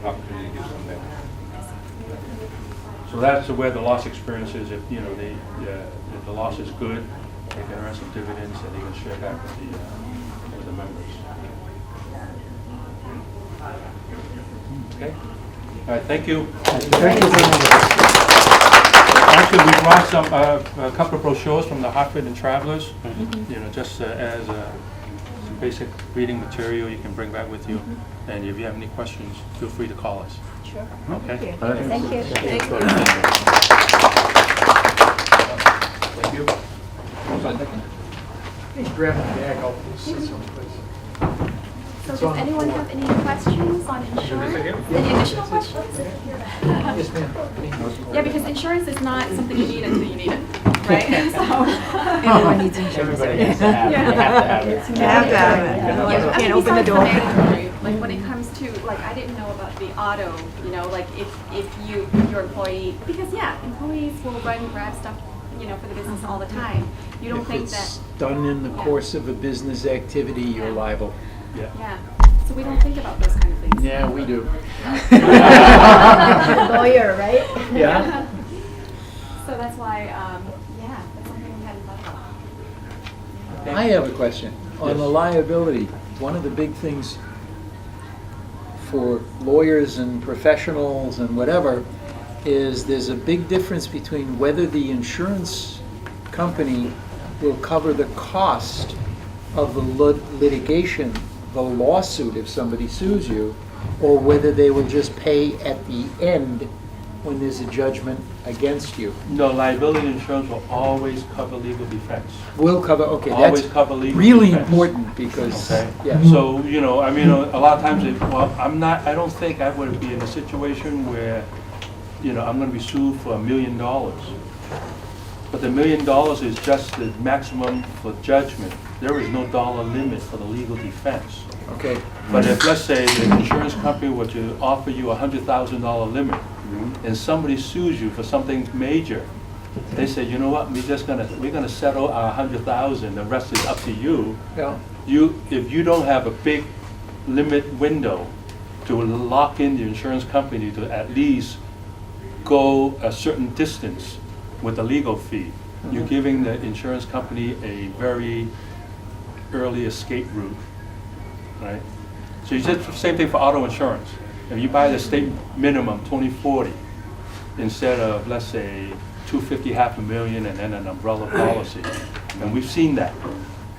opportunity to give some benefit. So that's where the loss experience is. If, you know, if the loss is good, they can earn some dividends and they can share that with the members. Okay. All right. Thank you. Thank you very much. Actually, we brought a couple of brochures from the Hartford and Travelers. You know, just as some basic reading material you can bring back with you. And if you have any questions, feel free to call us. Sure. Okay. Thank you. Thank you. Please grab the bag, I'll sit someplace. So does anyone have any questions on insurance? Any additional questions? Yes, ma'am. Yeah, because insurance is not something you need until you need it, right? Everyone needs insurance. Everybody has to have it. You have to have it. You have to have it, otherwise you can't open the door. Like when it comes to, like, I didn't know about the auto, you know, like if your employee, because yeah, employees will run and grab stuff, you know, for the business all the time. You don't think that. If it's done in the course of a business activity, you're liable. Yeah, so we don't think about those kind of things. Yeah, we do. Lawyer, right? Yeah. So that's why, yeah, that's something we hadn't thought about. I have a question. On the liability, one of the big things for lawyers and professionals and whatever is there's a big difference between whether the insurance company will cover the cost of the litigation, the lawsuit, if somebody sues you, or whether they will just pay at the end when there's a judgment against you. No, liability insurance will always cover legal defense. Will cover, okay, Always that's cover legal really defense. important because, Okay. yeah. So, you know, I mean, a lot of times, I don't think I would be in a situation where, you know, I'm gonna be sued for $1 million. But the $1 million is just the maximum for judgment. There is no dollar limit for the legal defense. Okay, But if, let's say, the insurance company were to offer you a $100,000 limit, and somebody sues you for something major, they say, you know what, we're gonna settle our 100,000, the rest is up to you. yeah, If you don't have a big limit window to lock in the insurance company to at least go a certain distance with the legal fee, you're giving the insurance company a very early escape route, right? So you just, same thing for auto insurance. If you buy the state minimum 2040 instead of, let's say, 250, $500,000, and then an umbrella policy, and we've seen that.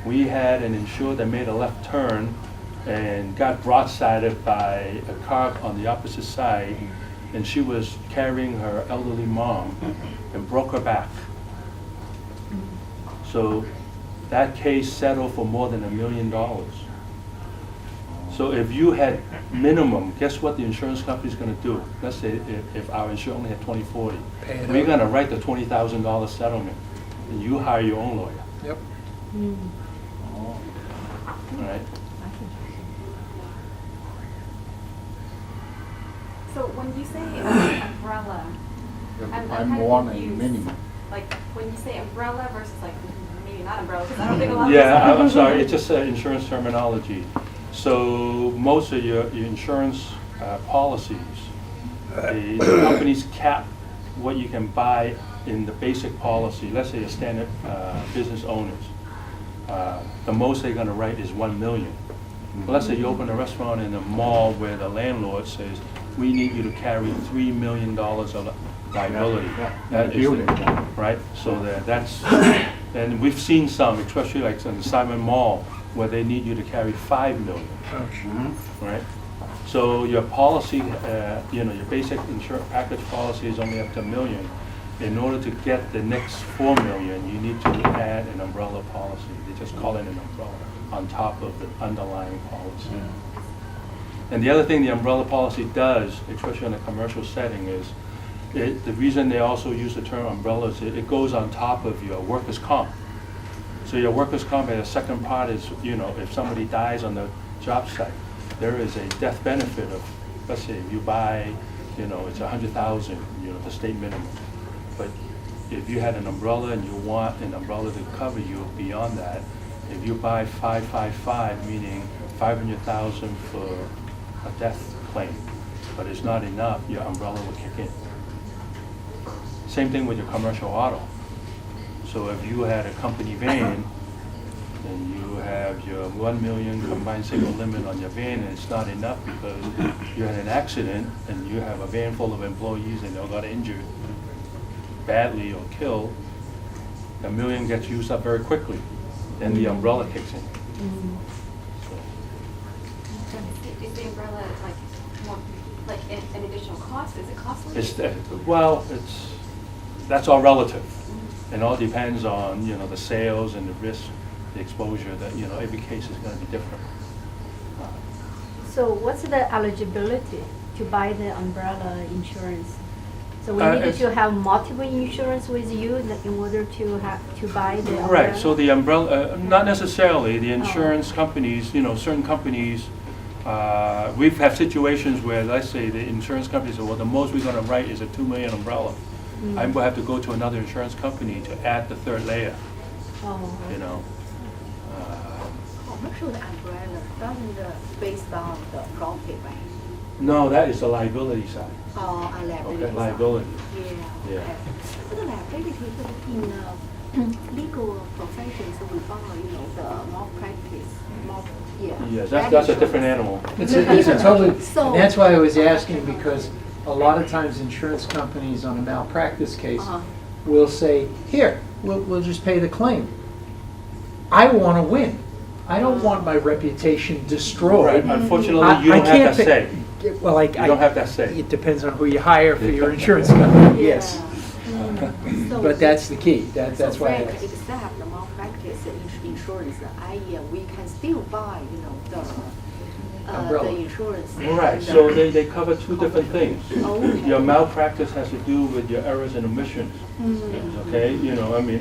We had an insured that made a left turn and got broadsided by a car on the opposite side, and she was carrying her elderly mom and broke her back. So that case settled for more than $1 million. So if you had minimum, guess what the insurance company's gonna do? Let's say if our insurance only had 2040, Pay it we're out. gonna write the $20,000 settlement, and you hire your own lawyer, yep. all right? So when you say umbrella, I'm I'm kind of more than confused. minimum. Like when you say umbrella versus like maybe not umbrella, because I don't think a lot of Yeah, us I'm sorry, it's just insurance terminology. So most of your insurance policies, the companies cap what you can buy in the basic policy. Let's say a standard business owners. The most they're gonna write is $1 million. Well, let's say you open a restaurant in a mall where the landlord says, we need you to carry $3 million of liability. That is the- right? So that's, and we've seen some, especially like in Simon Mall, where they need you to carry $5 million, right? So your policy, your basic insurance package policy is only up to $1 million. In order to get the next $4 million, you need to add an umbrella policy. They just call it an umbrella on top of the underlying policy. And the other thing the umbrella policy does, especially in a commercial setting, is the reason they also use the term umbrella is it goes on top of your workers' comp. So your workers' comp, and the second part is, if somebody dies on the job site, there is a death benefit of, let's say, if you buy, it's $100,000, the state minimum. But if you had an umbrella and you want an umbrella to cover you beyond that, if you buy 555, meaning 500,000 for a death claim, but it's not enough, your umbrella will kick in. Same thing with your commercial auto. So if you had a company van and you have your 1 million combined single limit on your van and it's not enough because you had an accident and you have a van full of employees and they all got injured badly or killed, the $1 million gets used up very quickly. Then the umbrella kicks in. Is the umbrella like more like an additional cost? Is it costly? That's all relative. It all depends on, the sales and the risk, the exposure that, every case is gonna be different. So what's the eligibility to buy the umbrella insurance? So we needed it's- to have multiple insurance with you in order to buy the umbrella? Right, so the umbrella, not necessarily, the insurance companies, certain companies, we've had situations where, let's say, the insurance companies say, well, the most we're gonna write is a $2 million umbrella. I will have to go to another insurance company to add the third layer, Oh. Commercial umbrella doesn't based on the profit, right? No, that is the liability side. Or a liability. Okay, liability. Yeah. Yeah. Okay. So the liability in legal professions, we follow, the malpractice, Yes, that's a different animal. It's a totally, So- and that's why I was asking, because a lot of times insurance companies on a malpractice case will say, here, we'll just pay the claim. I want to win. I don't want my reputation destroyed. Right. Unfortunately, you don't have that say. Well, You don't have that say. It depends on who you hire for your insurance company, yes. But that's the key, that's So why I Frank, asked. except the malpractice insurance, we can still buy, the Umbrella. insurance. Right, so they cover two different things. Okay. Your malpractice has to do with your errors and omissions. Okay,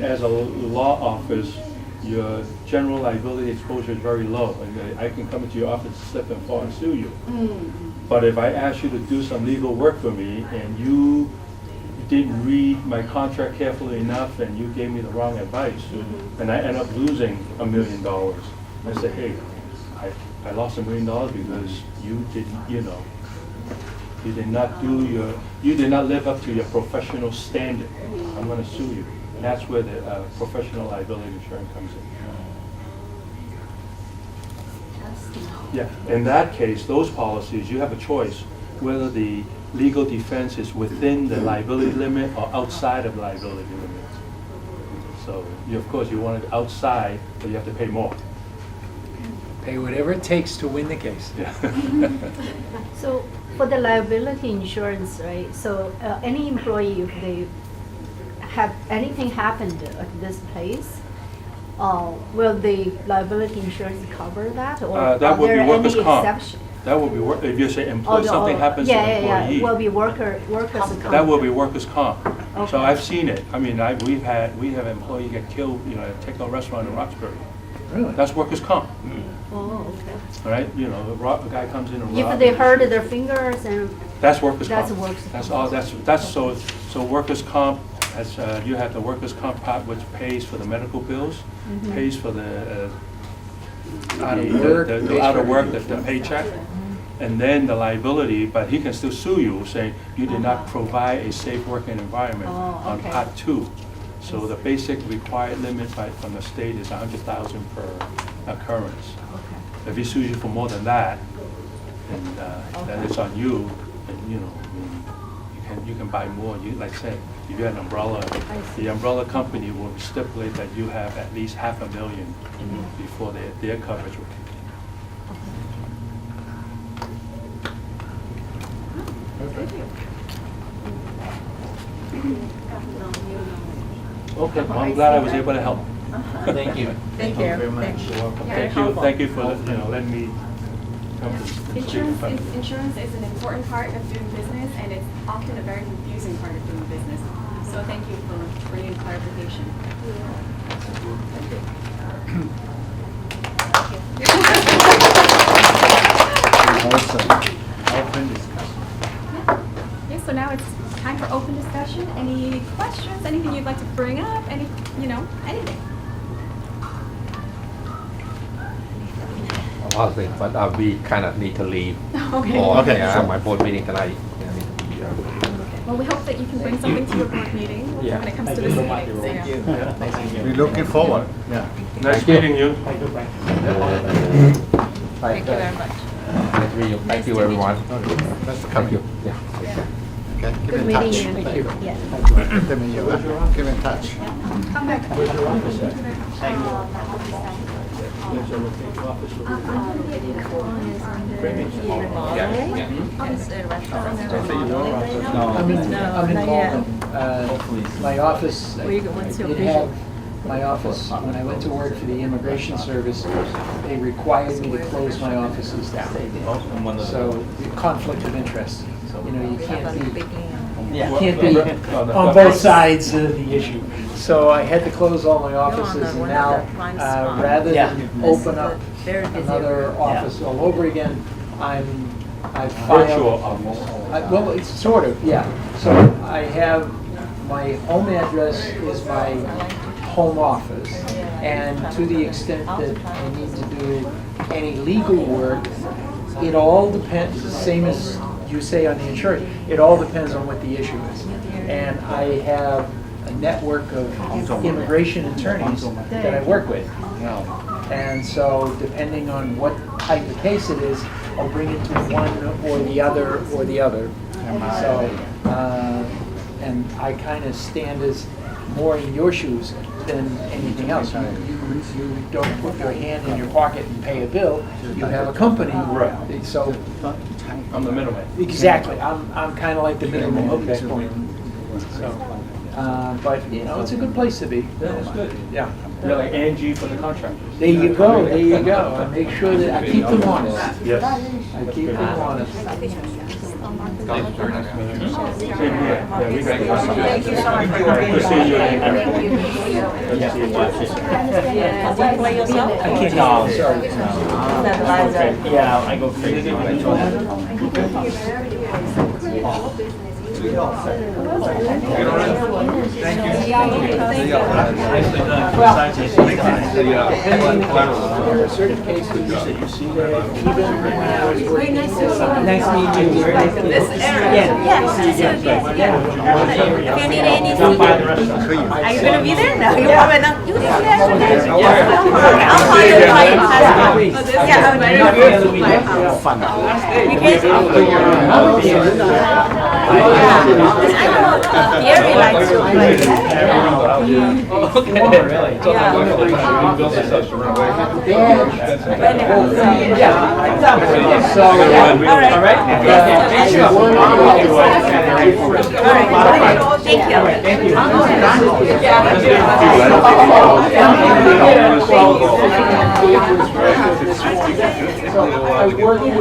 as a law office, your general liability exposure is very low. And I can come into your office, slip and fall and sue you. But if I ask you to do some legal work for me and you didn't read my contract carefully enough and you gave me the wrong advice, and I end up losing $1 million, I say, hey, I lost $1 million because you didn't, you did not live up to your professional standard. I'm going to sue you. And that's where the professional liability insurance comes in. Yeah, in that case, those policies, you have a choice whether the legal defense is within the liability limit or outside of the liability limit. So, of course, you want it outside, but you have to pay more. Pay whatever it takes to win the case. Yeah. So for the liability insurance, right, so any employee, if they have anything happened at this place, will the liability insurance cover that, or That are would be there workers' any comp. exception? That would be, if you say something happens to an employee. Will be workers' comp. That will be workers' comp. So Okay. I've seen it. I mean, we have an employee get killed, at a takeout restaurant in Roxbury. Really? That's workers' comp. Oh, okay. All right, a guy comes in and If robs. they hurt their fingers and, That's workers' comp. That's workers' That's comp. all, so workers' comp, as, you have the workers' comp part which pays for the medical bills, pays for the Out of work, the pays out of for work, everything. the paycheck, and then the liability, but he can still sue you saying you did not provide a safe working environment Oh, on okay. part 2. So the basic required limit from the state is 100,000 per occurrence. okay. If he sues you for more than that, then it's on you, and you can buy more. Like I said, if you had an umbrella, the umbrella company will stipulate that you have at least $500,000 before their coverage will kick in. Okay, well, I'm glad I was able to help. Thank you. Thank you. very much. Thank you for letting me come to speak. Insurance is an important part of doing business, and it's often a very confusing part of doing business. So thank you for bringing clarification. Open discussion. Okay, so now it's time for open discussion. Any questions? Anything you'd like to bring up? Anything? Honestly, but we kind of need to leave. Okay. Okay, sure. My board meeting tonight. Well, we hope that you can bring something to your board meeting Yeah. when it comes to this meeting. So, yeah. We're looking forward. Yeah. Nice meeting you. Thank you very much. Nice to meet you. Thank you, everyone. Thanks for Thank coming. you. Yeah. Okay, keep Good in meeting touch. you. Thank you. Yeah. Good to meet you. Keep in touch. Come back. I'm in Malden. My office, my office, when I went to work for the Immigration Service, they required me to close my offices down. So, the conflict of interest, you can't be on both sides of the issue. So I had to close all my offices, and now, rather than open up another office all over again, I filed. Virtual office. Well, it's sort of, yeah. So I have, my home address is my home office, and to the extent that I need to do any legal work, it all depends, same as you say on the insurance, it all depends on what the issue is. And I have a network of immigration attorneys that I work with. And so depending on what type of case it is, I'll bring it to one or the other or the other. So and I kind of stand as more in your shoes than anything else. You don't put your hand in your pocket and pay a bill. You have a company. Right. So I'm the middleman. exactly, I'm kind of like the middleman at this point. So, but you know, it's a good place to be. Yeah, it's good. Yeah. You're like Angie for the contractors. There you go. There you go. I make sure that I keep them honest. Yes. I keep them honest. Thanks, very nice meeting you. Same here. Yeah, we got Thank you so much for Good to see you. Thank Good to see you. Do you play yourself? I can't, no, Sorry. That the lines are- yeah, I go crazy when I talk. There are certain cases that you see that even when I was working. Nice meeting you. This area? If you need any seat, are you gonna be there? No, you probably not. You there? I'll call you if I have. Yeah, I'm very close to my house. Because I know Gary likes to play. I work with